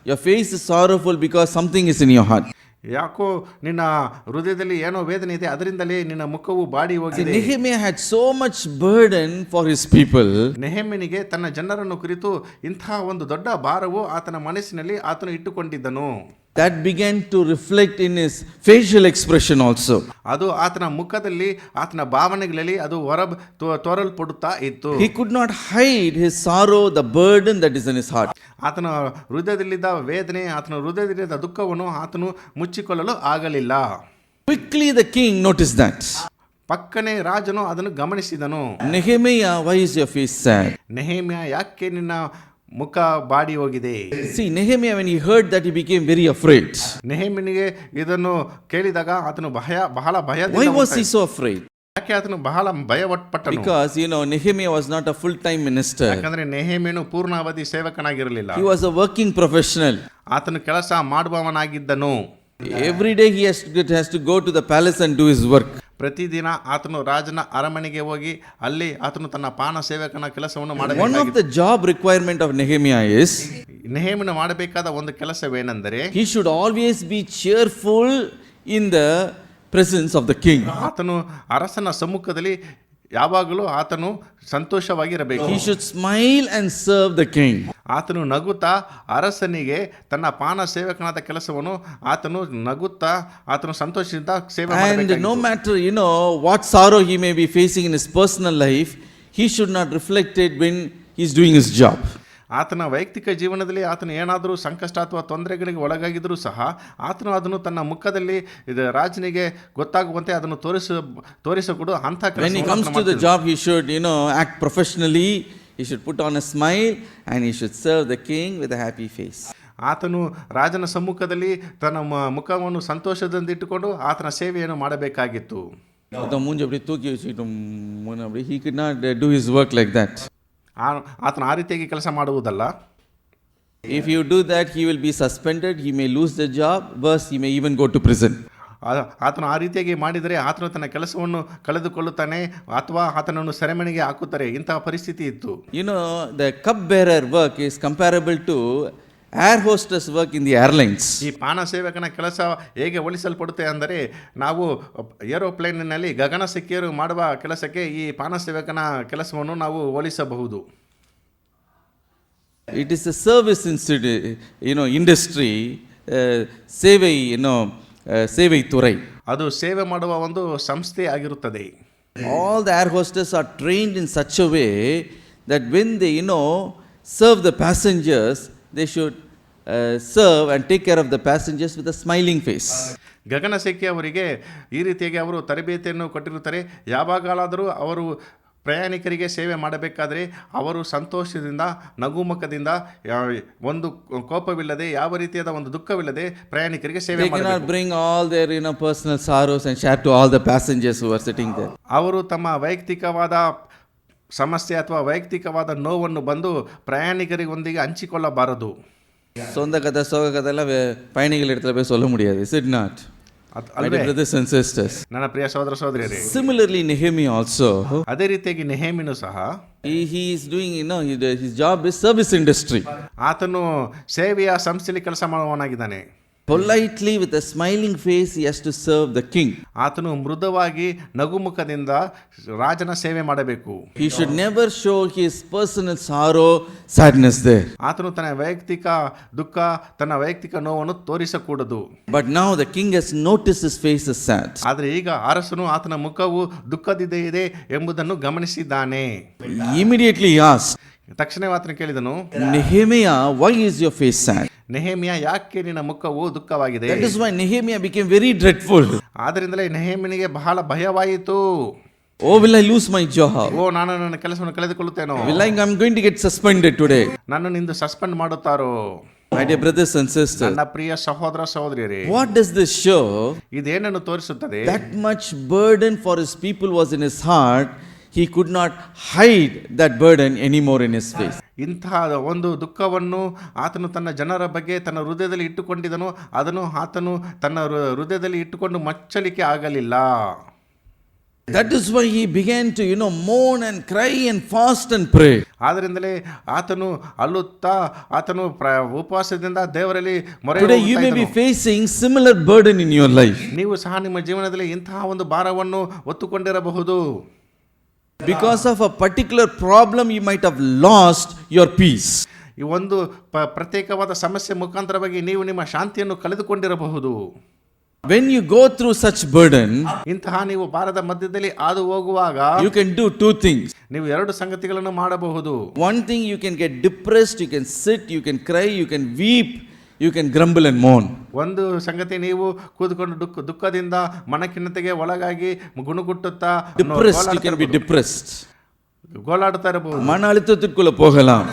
your face is sorrowful because something is in your heart. ಯಾಕೋ ನಿನ್ನ ಹೃದಯದಲ್ಲಿ ಏನೋ ವೇದನೆ ಇದೆ, ಅದರಿಂದಲೇ ನಿನ್ನ ಮುಖವು ಬಾಡಿ See, ಹೋಗಿದೆ. Nehemiah had so much burden for his people. ನೆಹೆಮೀಯನಿಗೆ ತನ್ನ ಜನರನ್ನು ಕುರಿತು ಇಂತಹ ಒಂದು ದೊಡ್ಡ ಭಾರವು ಆತನ ಮನಸ್ಸಿನಲ್ಲಿ ಆತನು ಇಟ್ಟುಕೊಂಡಿದ್ದನು. That began to reflect in his facial expression also. ಅದು ಆತನ ಮುಖದಲ್ಲಿ, ಆತನ ಭಾವನೆಗಳಲ್ಲಿ ಅದು ತೋರಲ್ಪಡುತ್ತಾ ಇತ್ತು. He could not hide his sorrow, the burden that is in his heart. ಆತನ ಹೃದಯದಲ್ಲಿದ್ದ ವೇದನೆ, ಆತನ ಹೃದಯದಲ್ಲಿದ್ದ ದುಃಖವನ್ನು ಆತನು ಮುಚ್ಚಿಕೊಳ್ಳಲು ಆಗಲಿಲ್ಲ. Quickly the king noticed that. ಪಕ್ಕನೆ ರಾಜನು ಅದನ್ನು ಗಮನಿಸಿದನು. Nehemiah, why is your face sad? Nehemiah, ಯಾಕೆ ನಿನ್ನ ಮುಖ ಬಾಡಿ ಹೋಗಿದೆ? See, Nehemiah, when he heard that, he became very afraid. ನೆಹೆಮೀಯನಿಗೆ ಇದನ್ನು ಕೇಳಿದಾಗ ಆತನು ಬಹಳ ಭಯ. Why was he so afraid? ಯಾಕೆ ಆತನು ಬಹಳ ಭಯಪಟ್ಟನು? Because Nehemiah was not a full-time minister. ಯಾಕಂದ್ರೆ ನೆಹೆಮೀಯನು ಪೂರ್ಣಾವಧಿ ಸೇವಕನಾಗಿರಲಿಲ್ಲ. He was a working professional. ಆತನು ಕೆಲಸ ಮಾಡುವವನಾಗಿದ್ದನು. Every day he has to go to the palace and do his work. ಪ್ರತಿದಿನ ಆತನು ರಾಜನ ಅರಮನೆಗೆ ಹೋಗಿ ಅಲ್ಲಿ ಆತನು ತನ್ನ ಪಾನ ಸೇವಕನ ಕೆಲಸವನ್ನು One ಮಾಡಬೇಕಾಗಿತ್ತು. of the job requirement of Nehemiah is ನೆಹೆಮೀಯನು ಮಾಡಬೇಕಾದ ಒಂದು ಕೆಲಸವೇನೆಂದರೆ he should always be cheerful in the presence of the king. ಆತನು ಅರಸನ ಸಮ್ಮುಖದಲ್ಲಿ ಯಾವಾಗಲೂ ಆತನು ಸಂತೋಷವಾಗಿರಬೇಕು. He should smile and serve the king. ಆತನು ನಗುತ್ತಾ ಅರಸನಿಗೆ ತನ್ನ ಪಾನ ಸೇವಕನಾದ ಕೆಲಸವನ್ನು ಆತನು ನಗುತ್ತಾ ಆತನು ಸಂತೋಷದಿಂದ ಸೇವೆ And ಮಾಡಬೇಕಾಗಿತ್ತು. no matter what sorrow he may be facing in his personal life, he should not reflect it when he's doing his job. ಆತನ ವೈಯಕ್ತಿಕ ಜೀವನದಲ್ಲಿ ಆತನು ಏನಾದರೂ ಸಂಕಷ್ಟ ಅಥವಾ ತೊಂದರೆಗಳಿಗೆ ಒಳಗಾಗಿದ್ರೂ ಸಹ ಆತನು ಅದನ್ನು ತನ್ನ ಮುಖದಲ್ಲಿ ಇದು ರಾಜನಿಗೆ ಗೊತ್ತಾಗುವಂತೆ ಅದನ್ನು ತೋರಿಸಕೊಡು ಅಂತ When he comes to the job, he should act professionally. He should put on a smile and he should serve the king with a happy face. ಆತನು ರಾಜನ ಸಮ್ಮುಖದಲ್ಲಿ ತನ್ನ ಮುಖವನ್ನು ಸಂತೋಷದಿಂದ ಇಟ್ಟುಕೊಂಡು ಆತನ ಸೇವೆಯನ್ನು ಮಾಡಬೇಕಾಗಿತ್ತು. மூஞ்சி அப்படி தூக்கி வச்சுக்கிட்டு அப்படி he could not do his work like that. ಆತನು ಆ ರೀತಿಯಾಗಿ ಕೆಲಸ ಮಾಡುವುದಲ್ಲ. If you do that, he will be suspended, he may lose the job, worse, he may even go to prison. ಆತನು ಆ ರೀತಿಯಾಗಿ ಮಾಡಿದರೆ ಆತನು ತನ್ನ ಕೆಲಸವನ್ನು ಕಳೆದುಕೊಳ್ಳುತ್ತಾನೆ ಅಥವಾ ಆತನನ್ನು ಸೆರೆಮನೆಗೆ ಹಾಕುತ್ತಾರೆ. ಇಂತಹ ಪರಿಸ್ಥಿತಿ ಇತ್ತು. The cup bearer work is comparable to air hostess work in the airlines. ಈ ಪಾನ ಸೇವಕನ ಕೆಲಸ ಹೇಗೆ ಹೋಲಿಸಲ್ಪಡುತ್ತೆ ಅಂದರೆ ನಾವು ಏರೋಪ್ಲೇನ್ನಲ್ಲಿ ಗಗನ ಸಖಿಯರು ಮಾಡುವ ಕೆಲಸಕ್ಕೆ ಈ ಪಾನ ಸೇವಕನ ಕೆಲಸವನ್ನು ನಾವು ಹೋಲಿಸಬಹುದು. It is A service industry, ಸೇವೆ ಸೇವೆ ತುರೈ. ಅದು ಸೇವೆ ಮಾಡುವ ಒಂದು ಸಂಸ್ಥೆ ಆಗಿರುತ್ತದೆ. All the air hostess are trained in such a way that when they serve the passengers, they should serve and take care of the passengers with a smiling face. ಗಗನಸೇಖಿ ಅವರಿಗೆ ಈ ರೀತಿಯಾಗಿ ಅವರು ತರಬೇತಿಯನ್ನು ಕೊಟ್ಟಿರುತ್ತಾರೆ. ಯಾವಾಗಲಾದರೂ ಅವರು ಪ್ರಯಾಣಿಕರಿಗೆ ಸೇವೆ ಮಾಡಬೇಕಾದರೆ ಅವರು ಸಂತೋಷದಿಂದ ನಗುಮುಖದಿಂದ ಒಂದು ಕೋಪವಿಲ್ಲದೆ ಯಾವ ರೀತಿಯಾದ ಒಂದು ದುಃಖವಿಲ್ಲದೆ ಪ್ರಯಾಣಿಕರಿಗೆ ಸೇವೆ ಮಾಡಬೇಕು. They cannot bring all their personal sorrows and share to all the passengers who are sitting there. ಅವರು ತಮ್ಮ ವೈಯಕ್ತಿಕವಾದ ಸಮಸ್ಯೆ ಅಥವಾ ವೈಯಕ್ತಿಕವಾದ ನೋವನ್ನು ಬಂದು ಪ್ರಯಾಣಿಕರಿಗೊಂದಿಗೆ ಹಂಚಿಕೊಳ್ಳಬಾರದು. சொந்த கதை சோக கதையெல்லாம் பயணிகள் இடத்துல போய் சொல்ல முடியாது. Is it not? Brothers and sisters. ನನ್ನ ಪ್ರಿಯ ಸಹೋದರ ಸಹೋದರಿಯರೇ, Similarly, Nehemiah also. ಅದೇ ರೀತಿಯಾಗಿ ನೆಹೆಮೀಯನು ಸಹ he is doing his job is service industry. ಆತನು ಸೇವೆಯ ಸಂಸ್ಥೆಯಲ್ಲಿ ಕೆಲಸ ಮಾಡುವವನಾಗಿದ್ದಾನೆ. Politely with a smiling face he has to serve the king. ಆತನು ಮೃದುವಾಗಿ ನಗುಮುಖದಿಂದ ರಾಜನ ಸೇವೆ ಮಾಡಬೇಕು. He should never show his personal sorrow, sadness there. ಆತನು ತನ್ನ ವೈಯಕ್ತಿಕ ದುಃಖ, ತನ್ನ ವೈಯಕ್ತಿಕ ನೋವನ್ನು ತೋರಿಸಕೂಡದು. But now the king has noticed his face is sad. ಆದರೆ ಈಗ ಅರಸನು ಆತನ ಮುಖವು ದುಃಖದಿದೆ ಎಂಬುದನ್ನು ಗಮನಿಸಿದ್ದಾನೆ. Immediately he asked, ತಕ್ಷಣವೇ ಆತನು ಕೇಳಿದನು, Nehemiah, why is your face sad? Nehemiah, ಯಾಕೆ ನಿನ್ನ ಮುಖವು ದುಃಖವಾಗಿದೆ? That is why Nehemiah became very dreadful. ಆದ್ದರಿಂದಲೇ ನೆಹೆಮೀಯನಿಗೆ ಬಹಳ ಭಯವಾಯಿತು. Oh, will I lose my job? ನಾನು ನನ್ನ ಕೆಲಸವನ್ನು ಕಳೆದುಕೊಳ್ಳುತ್ತೇನೋ? I'm going to get suspended today. ನನ್ನನ್ನು ಇಂದು ಸಸ್ಪೆಂಡ್ ಮಾಡುತ್ತಾರೋ? My dear brothers and sisters, ನನ್ನ ಪ್ರಿಯ ಸಹೋದರ ಸಹೋದರಿಯರೇ, what does this show? ಇದೇನನ್ನು ತೋರಿಸುತ್ತದೆ? That much burden for his people was in his heart. He could not hide that burden anymore in his face. ಇಂತಹ ಒಂದು ದುಃಖವನ್ನು ಆತನು ತನ್ನ ಜನರ ಬಗ್ಗೆ ತನ್ನ ಹೃದಯದಲ್ಲಿ ಇಟ್ಟುಕೊಂಡಿದ್ದನು. ಅದನ್ನು ಆತನು ತನ್ನ ಹೃದಯದಲ್ಲಿ ಇಟ್ಟುಕೊಂಡು ಮಚ್ಚಲಿಕ್ಕೆ ಆಗಲಿಲ್ಲ. That is why he began to, mourn and cry and fast and pray. ಆದ್ದರಿಂದಲೇ ಆತನು ಅಳುತ್ತಾ ಆತನು ಉಪವಾಸದಿಂದ ದೇವರಲ್ಲಿ ಮೊರೆ Today you may be facing similar burden in your life. ನೀವು ಸಹ ನಿಮ್ಮ ಜೀವನದಲ್ಲಿ ಇಂತಹ ಒಂದು ಭಾರವನ್ನು ಹೊತ್ತುಕೊಂಡಿರಬಹುದು. Because of a particular problem you might have lost your peace. ಈ ಒಂದು ಪ್ರತ್ಯೇಕವಾದ ಸಮಸ್ಯೆ ಮುಖಾಂತರವಾಗಿ ನೀವು ನಿಮ್ಮ ಶಾಂತಿಯನ್ನು ಕಳೆದುಕೊಂಡಿರಬಹುದು. When you go through such burden, ಇಂತಹ ನೀವು ಭಾರದ ಮಧ್ಯದಲ್ಲಿ ಹಾದು ಹೋಗುವಾಗ you can do two things. ನೀವು ಎರಡು ಸಂಗತಿಗಳನ್ನು ಮಾಡಬಹುದು. One thing, you can get depressed, you can sit, you can cry, you can weep, you can grumble and mourn. ಒಂದು ಸಂಗತಿ, ನೀವು ಕೂತ್ಕೊಂಡು ದುಃಖದಿಂದ ಮನಖಿನ್ನತೆಗೆ ಒಳಗಾಗಿ ಗುಣಗುಟ್ಟುತ್ತಾ Depressed, you can be depressed. ಗೋಳಾಡ್ತಾ ಇರಬಹುದು. மன அழுத்தத்திற்குள்ள போகலாம்.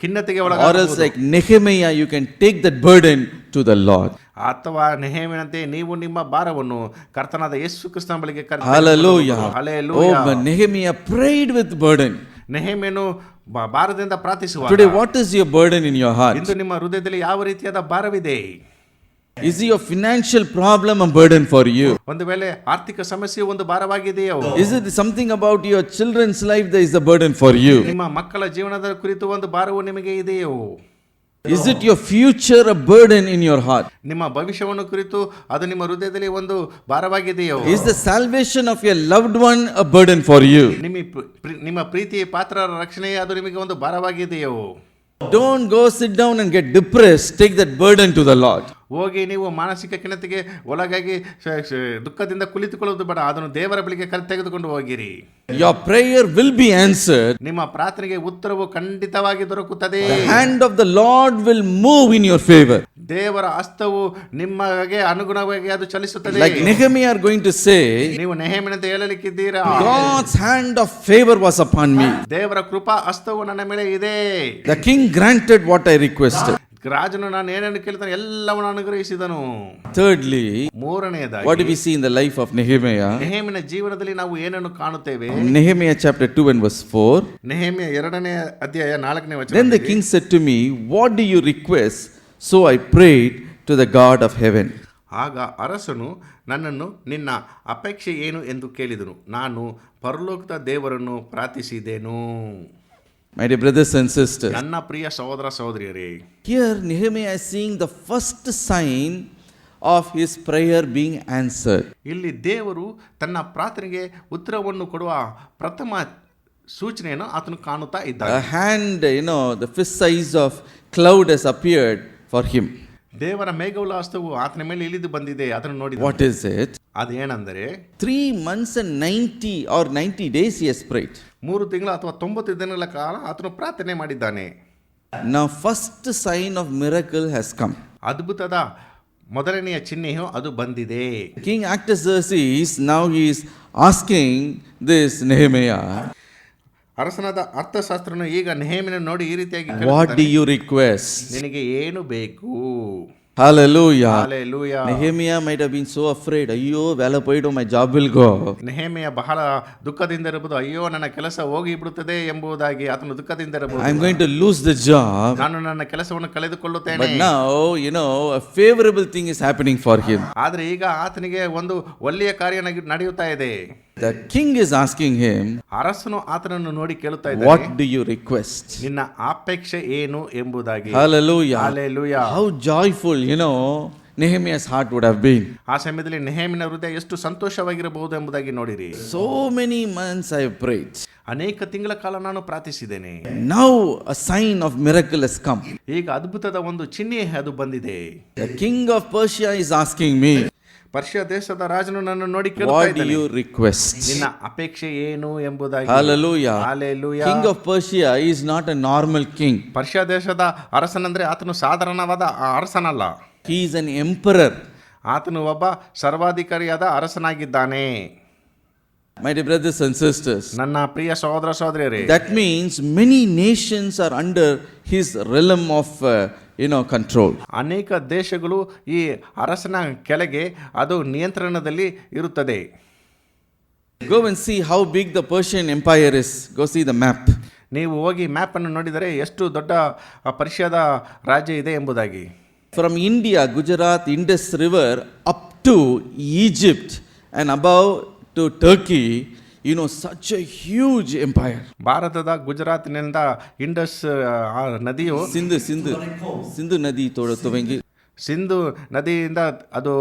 ಖಿನ್ನತೆಗೆ Or else ಒಳಗಾಗಬಹುದು. like Nehemiah, you can take that burden to the Lord. ಅಥವಾ ನೆಹೆಮೀಯನಂತೆ ನೀವು ನಿಮ್ಮ ಭಾರವನ್ನು ಕರ್ತನಾದ ಯೇಸು ಕ್ರಿಸ್ತನ ಬಳಿಗೆ Hallelujah. Hallelujah. Oh, but Nehemiah prayed with burden. ನೆಹೆಮೀಯನು ಭಾರದಿಂದ ಪ್ರಾರ್ಥಿಸುವ. Today, what is your burden in your heart? ಇಂದು ನಿಮ್ಮ ಹೃದಯದಲ್ಲಿ ಯಾವ ರೀತಿಯಾದ ಭಾರವಿದೆ? Is your financial problem a burden for you? ಒಂದು ವೇಳೆ ಆರ್ಥಿಕ ಸಮಸ್ಯೆ ಒಂದು ಭಾರವಾಗಿದೆಯೋ? Is it something about your children's life that is a burden for you? ನಿಮ್ಮ ಮಕ್ಕಳ ಜೀವನದ ಕುರಿತು ಒಂದು ಭಾರವು ನಿಮಗೆ ಇದೆಯೋ? Is it your future a burden in your heart? ನಿಮ್ಮ ಭವಿಷ್ಯವನ್ನು ಕುರಿತು ಅದು ನಿಮ್ಮ ಹೃದಯದಲ್ಲಿ ಒಂದು ಭಾರವಾಗಿದೆಯೋ? Is the salvation of your loved one a burden for you? ನಿಮ್ಮ ಪ್ರೀತಿ ಪಾತ್ರರ ರಕ್ಷಣೆ ಅದು ನಿಮಗೆ ಒಂದು ಭಾರವಾಗಿದೆಯೋ? Don't go sit down and get depressed. Take that burden to the Lord. ಹೋಗಿ ನೀವು ಮಾನಸಿಕ ಖಿನ್ನತೆಗೆ ಒಳಗಾಗಿ ದುಃಖದಿಂದ ಕುಳಿತುಕೊಳ್ಳುವುದು ಬೇಡ. ಅದನ್ನು ದೇವರ ಬಳಿಗೆ ತೆಗೆದುಕೊಂಡು ಹೋಗಿರಿ. Your prayer will be answered. ನಿಮ್ಮ ಪ್ರಾರ್ಥನೆಗೆ ಉತ್ತರವು ಖಂಡಿತವಾಗಿ ದೊರಕುತ್ತದೆ. The hand of the Lord will move in your favor. ದೇವರ ಹಸ್ತವು ನಿಮಗೆ ಅನುಗುಣವಾಗಿ ಅದು ಚಲಿಸುತ್ತದೆ. Like Nehemiah are going to say, ನೀವು ನೆಹೆಮೀಯನಂತೆ ಹೇಳಲಿಕ್ಕಿದ್ದೀರಾ, God's hand of favor was upon me. ದೇವರ ಕೃಪಾ ಹಸ್ತವು ನನ್ನ ಮೇಲೆ ಇದೆ. The king granted what I requested. ರಾಜನು ನಾನು ಏನೇನು ಕೇಳ್ತಾನೆ ಎಲ್ಲವನ್ನು ಅನುಗ್ರಹಿಸಿದನು. Thirdly, ಮೂರನೆಯದಾಗಿ what do we see in the life of Nehemiah? ನೆಹೆಮೀಯನ ಜೀವನದಲ್ಲಿ ನಾವು ಏನನ್ನು ಕಾಣುತ್ತೇವೆ? Nehemiah chapter 2 and verse 4. Nehemiah 2ನೇ ಅಧ್ಯಾಯ 4ನೇ ವಚನ. Then the king said to me, What do you request? So I prayed to the God of heaven. ಆಗ ಅರಸನು ನನ್ನನ್ನು ನಿನ್ನ ಅಪೇಕ್ಷೆ ಏನು ಎಂದು ಕೇಳಿದನು. ನಾನು ಪರಲೋಕದ ದೇವರನ್ನು ಪ್ರಾರ್ಥಿಸಿದೆನು. My dear brothers and sisters, ನನ್ನ ಪ್ರಿಯ ಸಹೋದರ ಸಹೋದರಿಯರೇ, here Nehemiah is seeing the first sign of his prayer being answered. ಇಲ್ಲಿ ದೇವರು ತನ್ನ ಪ್ರಾರ್ಥನೆಗೆ ಉತ್ತರವನ್ನು ಕೊಡುವ ಪ್ರಥಮ ಸೂಚನೆಯನ್ನು ಆತನು ಕಾಣುತ್ತಾ ಇದ್ದಾನೆ. A hand, the fist size of cloud has appeared for him. ದೇವರ ಮೇಘವುಳ್ಳ ಹಸ್ತವು ಆತನ ಮೇಲೆ ಇಳಿದು ಬಂದಿದೆ. ಅದನ್ನು ನೋಡಿ. What is it? ಅದೇನೆಂದರೆ 3 months and 90 days he has prayed. 3 ತಿಂಗಳು ಅಥವಾ 90 ದಿನಗಳ ಕಾಲ ಆತನು ಪ್ರಾರ್ಥನೆ ಮಾಡಿದ್ದಾನೆ. Now first sign of miracle has come. ಅದ್ಭುತದ ಮೊದಲನೆಯ ಚಿಹ್ನೆಯು ಅದು ಬಂದಿದೆ. King Artaxerxes, now he is asking this Nehemiah, ಅರಸನಾದ ಅರ್ಥಶಾಸ್ತ್ರನು ಈಗ ನೆಹೆಮೀಯನನ್ನು ನೋಡಿ ಈ ರೀತಿಯಾಗಿ what do you request? ನಿನಗೆ ಏನು ಬೇಕು? Hallelujah. Hallelujah. Nehemiah might have been so afraid. Ayyo, vela poidu, my job will go. Nehemiah ಬಹಳ ದುಃಖದಿಂದ ಇರಬಹುದು. ಅಯ್ಯೋ, ನನ್ನ ಕೆಲಸ ಹೋಗಿ ಬಿಡುತ್ತದೆ ಎಂಬುದಾಗಿ ಆತನು ದುಃಖದಿಂದ ಇರಬಹುದು. I'm going to lose the job. ನಾನು ನನ್ನ ಕೆಲಸವನ್ನು ಕಳೆದುಕೊಳ್ಳುತ್ತೇನೆ. But now, a favorable thing is happening for him. ಆದರೆ ಈಗ ಆತನಿಗೆ ಒಂದು ಒಳ್ಳೆಯ ಕಾರ್ಯ ನಡೆಯುತ್ತಾ ಇದೆ. The king is asking him, ಅರಸನು ಆತನನ್ನು ನೋಡಿ ಕೇಳುತ್ತಾ ಇದ್ದಾನೆ, what do you request? ನಿನ್ನ ಅಪೇಕ್ಷೆ ಏನು ಎಂಬುದಾಗಿ. Hallelujah. Hallelujah. How joyful, Nehemiah's heart would have been. ಆ ಸಮಯದಲ್ಲಿ ನೆಹೆಮೀಯನ ಹೃದಯ ಎಷ್ಟು ಸಂತೋಷವಾಗಿರಬಹುದು ಎಂಬುದಾಗಿ ನೋಡಿರಿ. So many months I have prayed. ಅನೇಕ ತಿಂಗಳ ಕಾಲ ನಾನು ಪ್ರಾರ್ಥಿಸಿದ್ದೇನೆ. Now a sign of miracle has come. ಈಗ ಅದ್ಭುತದ ಒಂದು ಚಿಹ್ನೆ ಅದು ಬಂದಿದೆ. The king of Persia is asking me, Persia ದೇಶದ ರಾಜನು ನನ್ನ ನೋಡಿ ಕೇಳುತ್ತಾ what do ಇದ್ದಾನೆ, you request? ನಿನ್ನ ಅಪೇಕ್ಷೆ ಏನು ಎಂಬುದಾಗಿ. Hallelujah. Hallelujah. King of Persia is not a normal king. Persia ದೇಶದ ಅರಸನಂದ್ರೆ ಆತನು ಸಾಧಾರಣವಾದ ಅರಸನಲ್ಲ. He is an emperor. ಆತನು ಒಬ್ಬ ಸರ್ವಾಧಿಕಾರಿಯಾದ ಅರಸನಾಗಿದ್ದಾನೆ. My dear brothers and sisters, ನನ್ನ ಪ್ರಿಯ ಸಹೋದರ ಸಹೋದರಿಯರೇ, that means many nations are under his realm of control. ಅನೇಕ ದೇಶಗಳು ಈ ಅರಸನ ಕೆಳಗೆ ಅದು ನಿಯಂತ್ರಣದಲ್ಲಿ ಇರುತ್ತದೆ. Go and see how big the Persian Empire is. Go see the map. ನೀವು ಹೋಗಿ ಮ್ಯಾಪನ್ನು ನೋಡಿದರೆ ಎಷ್ಟು ದೊಡ್ಡ ಪರ್ಷಿಯಾದ ರಾಜ್ಯ ಇದೆ ಎಂಬುದಾಗಿ. From India, Gujarat, Indus River up to Egypt and above to Turkey, such a huge empire. ಭಾರತದ ಗುಜರಾತ್ನಿಂದ ಇಂಡಸ್ ನದಿಯು ಸಿಂಧು ನದಿ ತುವಂಗಿ ಸಿಂಧು ನದಿಯಿಂದ ಅದು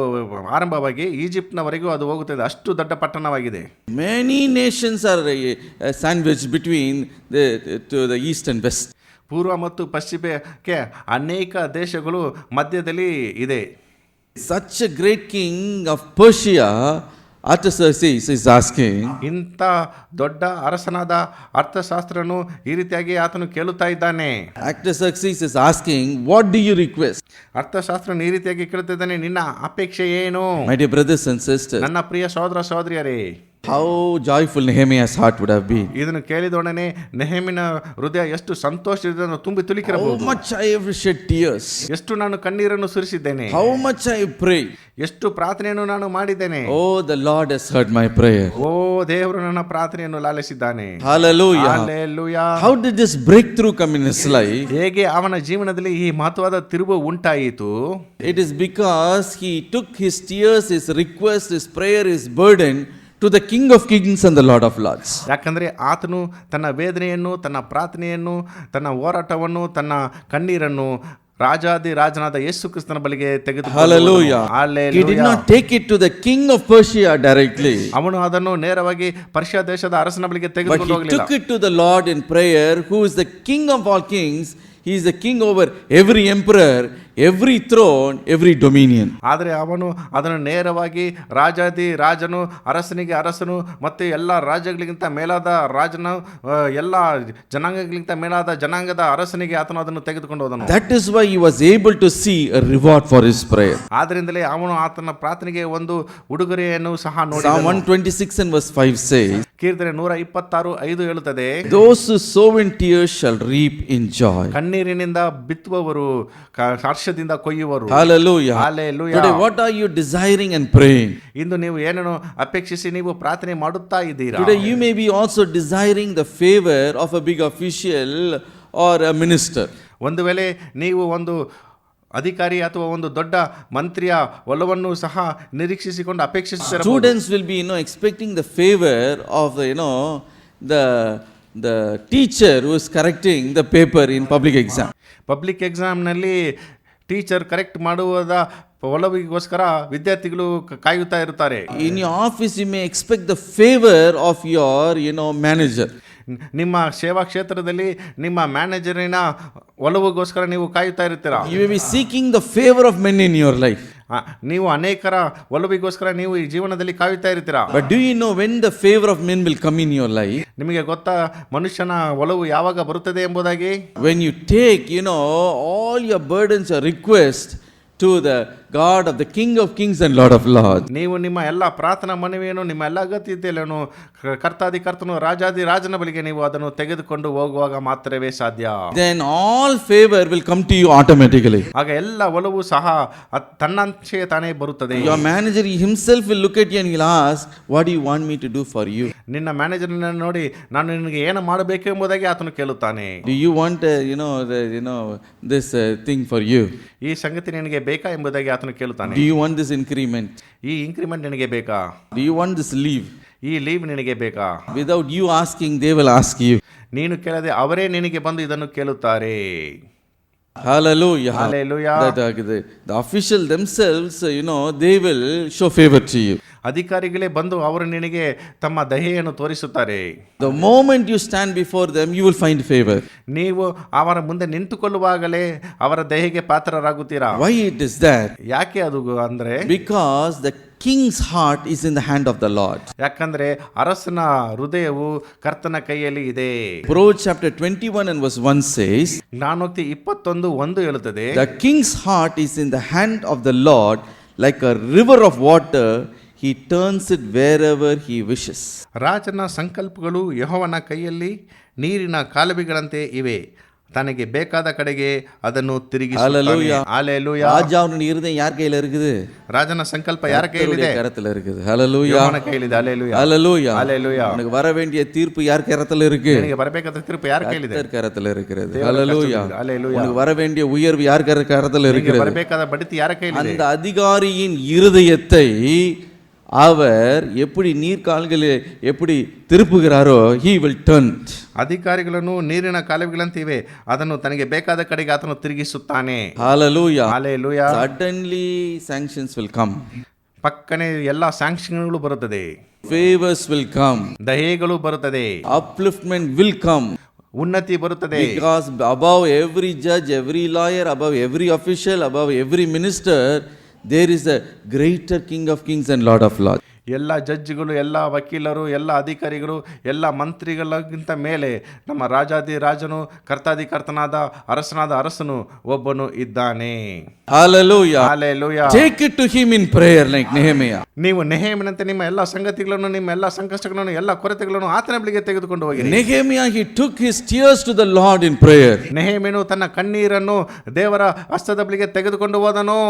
ಆರಂಭವಾಗಿ ಈಜಿಪ್ಟ್ನವರೆಗೂ ಅದು ಹೋಗುತ್ತದೆ. ಅಷ್ಟು ದೊಡ್ಡ ಪಟ್ಟಣವಾಗಿದೆ. Many nations are sandwiched between to the east and west. ಪೂರ್ವ ಮತ್ತು ಪಶ್ಚಿಮಕ್ಕೆ ಅನೇಕ ದೇಶಗಳು ಮಧ್ಯದಲ್ಲಿ ಇದೆ. Such a great king of Persia, Artaxerxes is asking, ಇಂಥ ದೊಡ್ಡ ಅರಸನಾದ ಅರ್ಥಶಾಸ್ತ್ರನು ಈ ರೀತಿಯಾಗಿ ಆತನು ಕೇಳುತ್ತಾ ಇದ್ದಾನೆ. Artaxerxes is asking, what do you request? ಅರ್ಥಶಾಸ್ತ್ರನು ಈ ರೀತಿಯಾಗಿ ಕೇಳುತ್ತಿದ್ದಾನೆ, ನಿನ್ನ ಅಪೇಕ್ಷೆ ಏನು? My dear brothers and sisters, ನನ್ನ ಪ್ರಿಯ ಸಹೋದರ ಸಹೋದರಿಯರೇ, how joyful Nehemiah's heart would have been. ಇದನ್ನು ಕೇಳಿದೊಡನೆ ನೆಹೆಮಿನ ಹೃದಯ ಎಷ್ಟು ಸಂತೋಷದಿಂದ ತುಂಬಿ How ತುಳುಕಿರಬಹುದು. much I have shed tears. ಎಷ್ಟು ನಾನು ಕಣ್ಣೀರನ್ನು ಸುರಿಸಿದ್ದೇನೆ, How much I prayed. ಎಷ್ಟು ಪ್ರಾರ್ಥನೆಯನ್ನು ನಾನು ಮಾಡಿದ್ದೇನೆ. Oh, the Lord has heard my prayer. ಓ ದೇವರು ನನ್ನ ಪ್ರಾರ್ಥನೆಯನ್ನು ಲಾಲಿಸಿದ್ದಾನೆ. Hallelujah. Hallelujah. How did this breakthrough come in his life? ಹೇಗೆ ಅವನ ಜೀವನದಲ್ಲಿ ಈ ಮಹತ್ವದ ತಿರುವು ಉಂಟಾಯಿತು? It is because he took his tears, his request, his prayer, his burden to the King of Kings and the Lord of Lords. ಯಾಕಂದ್ರೆ ಆತನು ತನ್ನ ವೇದನೆಯನ್ನು, ತನ್ನ ಪ್ರಾರ್ಥನೆಯನ್ನು, ತನ್ನ ಹೋರಾಟವನ್ನು, ತನ್ನ ಕಣ್ಣೀರನ್ನು ರಾಜಾದಿ ರಾಜನಾದ ಯೇಸು ಕ್ರಿಸ್ತನ ಬಳಿಗೆ ತೆಗೆದುಕೊಂಡು Hallelujah. He did not take it to the king of Persia directly, ಅವನು ಅದನ್ನು ನೇರವಾಗಿ ಪರ್ಷಿಯಾ ದೇಶದ ಅರಸನ ಬಳಿಗೆ but ತೆಗೆದುಕೊಂಡು he ಹೋಗಲಿಲ್ಲ. took it to the Lord in prayer, who is the King of all kings. He is the king over every emperor, every throne, every dominion. ಆದರೆ ಅವನು ಅದನ್ನು ನೇರವಾಗಿ ರಾಜಾದಿ ರಾಜನು, ಅರಸನಿಗೆ ಅರಸನು ಮತ್ತು ಎಲ್ಲ ರಾಜ್ಯಗಳಿಗಿಂತ ಮೇಲಾದ ರಾಜನು, ಎಲ್ಲ ಜನಾಂಗಗಳಿಗಿಂತ ಮೇಲಾದ ಜನಾಂಗದ ಅರಸನಿಗೆ ಆತನು ಅದನ್ನು ತೆಗೆದುಕೊಂಡು ಹೋದನು. That is why he was able to see a reward for his prayer. ಆದ್ದರಿಂದಲೇ ಅವನು ಆತನ ಪ್ರಾರ್ಥನೆಗೆ ಒಂದು ಉಡುಗೊರೆಯನ್ನು ಸಹ Psalm ನೋಡಿದನು. 126 and verse 5 says, ಕೀರ್ತನೆ 126:5 ಹೇಳುತ್ತದೆ, those who sow in tears shall reap in joy. ಕಣ್ಣೀರಿನಿಂದ ಬಿತ್ತುವವರು ಹರ್ಷದಿಂದ ಕೊಯ್ಯುವರು. Hallelujah. Hallelujah. Today, what are you desiring and praying? ಇಂದು ನೀವು ಏನನ್ನು ಅಪೇಕ್ಷಿಸಿ ನೀವು ಪ್ರಾರ್ಥನೆ ಮಾಡುತ್ತಾ ಇದ್ದೀರಾ? Today, you may be also desiring the favor of a big official or a minister. ಒಂದು ವೇಳೆ ನೀವು ಒಂದು ಅಧಿಕಾರಿ ಅಥವಾ ಒಂದು ದೊಡ್ಡ ಮಂತ್ರಿಯ ಒಲವನ್ನು ಸಹ ನಿರೀಕ್ಷಿಸಿಕೊಂಡು ಅಪೇಕ್ಷಿಸುತ್ತಿರಬಹುದು. Students will be, expecting the favor of the teacher who is correcting the paper in public exam. Public ಎಕ್ಸಾಮ್ನಲ್ಲಿ ಟೀಚರ್ ಕರೆಕ್ಟ್ ಮಾಡುವುದ ಒಲವಿಗೋಸ್ಕರ ವಿದ್ಯಾರ್ಥಿಗಳು ಕಾಯುತ್ತಾ ಇರುತ್ತಾರೆ. In your office, you may expect the favor of your, manager. ನಿಮ್ಮ ಸೇವಾ ಕ್ಷೇತ್ರದಲ್ಲಿ ನಿಮ್ಮ ಮ್ಯಾನೇಜರಿನ ಒಲವಿಗೋಸ್ಕರ ನೀವು ಕಾಯುತ್ತಾ ಇರ್ತೀರಾ. You may be seeking the favor of men in your life. ನೀವು ಅನೇಕರ ಒಲವಿಗೋಸ್ಕರ ನೀವು ಈ ಜೀವನದಲ್ಲಿ ಕಾಯುತ್ತಾ ಇರ್ತೀರಾ. But do you know when the favor of men will come in your life? ನಿಮಗೆ ಗೊತ್ತಾ ಮನುಷ್ಯನ ಒಲವು ಯಾವಾಗ ಬರುತ್ತದೆ ಎಂಬುದಾಗಿ? When you take, all your burdens, your request to the God of the King of Kings and Lord of Lords. ನೀವು ನಿಮ್ಮ ಎಲ್ಲ ಪ್ರಾರ್ಥನಾ ಮನವಿಯನ್ನು, ನಿಮ್ಮ ಎಲ್ಲ ಅಗತ್ಯತೆಯನ್ನು ಕರ್ತಾದಿ ಕರ್ತನು ರಾಜಾದಿ ರಾಜನ ಬಳಿಗೆ ನೀವು ಅದನ್ನು ತೆಗೆದುಕೊಂಡು ಹೋಗುವಾಗ ಮಾತ್ರವೇ ಸಾಧ್ಯ. Then all favor will come to you automatically. ಆಗ ಎಲ್ಲ ಒಲವು ಸಹ ತನ್ನಂತೆ ತಾನೇ ಬರುತ್ತದೆ. Your manager himself will look at you and he'll ask, what do you want me to do for you? ನಿನ್ನ ಮ್ಯಾನೇಜರ್ನ ನೋಡಿ ನಾನು ನಿನಗೆ ಏನು ಮಾಡಬೇಕು ಎಂಬುದಾಗಿ ಆತನು ಕೇಳುತ್ತಾನೆ. Do you want this thing for you? ಈ ಸಂಗತಿ ನಿನಗೆ ಬೇಕಾ ಎಂಬುದಾಗಿ ಆತನು ಕೇಳುತ್ತಾನೆ. Do you want this increment? ಈ ಇನ್ಕ್ರಿಮೆಂಟ್ ನಿನಗೆ ಬೇಕಾ? Do you want this leave? ಈ ಲೀವ್ ನಿನಗೆ ಬೇಕಾ? Without you asking, they will ask you. ನೀನು ಕೇಳದೆ ಅವರೇ ನಿನಗೆ ಬಂದು ಇದನ್ನು ಕೇಳುತ್ತಾರೆ. Hallelujah. Hallelujah. The official themselves, they will show favor to you. ಅಧಿಕಾರಿಗಳೇ ಬಂದು ಅವರು ನಿನಗೆ ತಮ್ಮ ದಯೆಯನ್ನು ತೋರಿಸುತ್ತಾರೆ. The moment you stand before them, you will find favor. ನೀವು ಅವರ ಮುಂದೆ ನಿಂತುಕೊಳ್ಳುವಾಗಲೇ ಅವರ ದಯೆಗೆ ಪಾತ್ರರಾಗುತ್ತೀರಾ. Why it is that? ಯಾಕೆ ಅದು ಅಂದ್ರೆ, Because the king's heart is in the hand of the Lord. ಯಾಕಂದ್ರೆ ಅರಸನ ಹೃದಯವು ಕರ್ತನ ಕೈಯಲ್ಲಿ ಇದೆ. Proverbs chapter 21 and verse 1 says, ಜ್ಞಾನೋಕ್ತಿ 21:1 ಹೇಳುತ್ತದೆ, the king's heart is in the hand of the Lord, like a river of water, he turns it wherever he wishes. ರಾಜನ ಸಂಕಲ್ಪಗಳು ಯೆಹೋವನ ಕೈಯಲ್ಲಿ ನೀರಿನ ಕಾಲುವೆಗಳಂತೆ ಇವೆ, ತನಗೆ ಬೇಕಾದ ಕಡೆಗೆ ಅದನ್ನು Hallelujah. ಹಾಲೆಲೂಯ. ராஜாவுடைய இருதயம் யார் கையில இருக்குது? ರಾಜನ ಸಂಕಲ್ಪ ಯಾರ ಕೈಯಲ್ಲಿದೆ? கரத்துல இருக்குது. ஹalleluya. ಯೆಹೋವನ ಕೈಯಲ್ಲಿದೆ. ಹಾಲೆಲೂಯ. ஹalleluya. ಹಾಲೆಲೂಯ. உனக்கு வர வேண்டிய தீர்ப்பு யார் கரத்துல இருக்கு? ನಿನಗೆ ಬರಬೇಕಾದ ತೀರ್ಪು ಯಾರ ಕೈಯಲ್ಲಿದೆ? கர்த்தர் கரத்துல இருக்கிறது. தேவன் ஹalleluya. கரத்தில். ஹalleluya. உனக்கு வர வேண்டிய உயர்வு யார் கரத்துல ನಿನಗೆ இருக்கிறது? ಬರಬೇಕಾದ ಬಡಿತಿ ಯಾರ ಕೈಯಲ್ಲಿದೆ? அந்த அதிகாரியின் இருதயத்தை அவர் எப்படி நீர்க்கால்களில் எப்படி திருப்புகிறாரோ he will turn it. ಅಧಿಕಾರಿಗಳನ್ನು ನೀರಿನ ಕಾಲುವೆಗಳಂತಿವೆ, ಅದನ್ನು ತನಗೆ ಬೇಕಾದ ಕಡೆಗೆ ಆತನು ತಿರುಗಿಸುತ್ತಾನೆ. hallelujah. Hallelujah. Suddenly sanctions will come, ಪಕ್ಕನೆ ಎಲ್ಲ ಸ್ಯಾಂಕ್ಷನ್ಗಳು ಬರುತ್ತದೆ, favors will come, ದಯೆಗಳು ಬರುತ್ತದೆ, upliftment will come, ಉನ್ನತಿ ಬರುತ್ತದೆ. because above every judge, every lawyer, above every official, above every minister, there is a greater King of Kings and Lord of Lords. ಎಲ್ಲ ಜಡ್ಜ್ಗಳು, ಎಲ್ಲ ವಕೀಲರು, ಎಲ್ಲ ಅಧಿಕಾರಿಗಳು, ಎಲ್ಲ ಮಂತ್ರಿಗಳಿಗಿಂತ ಮೇಲೆ ನಮ್ಮ ರಾಜಾದಿ-ರಾಜನು, ಕರ್ತಾದಿ-ಕರ್ತನಾದ, ಅರಸನಾದ ಅರಸನು ಒಬ್ಬನು ಇದ್ದಾನೆ. Hallelujah. Hallelujah. Take it to him in prayer like Nehemiah. ನೀವು ನೆಹೆಮೀಯನಂತೆ ನಿಮ್ಮ ಎಲ್ಲ ಸಂಗತಿಗಳನ್ನು, ನಿಮ್ಮ ಎಲ್ಲ ಸಂಕಷ್ಟಗಳನ್ನು, ಎಲ್ಲ ಕೊರತೆಗಳನ್ನು ಆತನ ಬಳಿಗೆ ತೆಗೆದುಕೊಂಡು ಹೋಗಿರಿ. Nehemiah, he took his tears to the Lord in prayer. ನೆಹೆಮೀಯನು ತನ್ನ ಕಣ್ಣೀರನ್ನು ದೇವರ ಹಸ್ತದ ಬಳಿಗೆ ತೆಗೆದುಕೊಂಡು ಹೋದನು.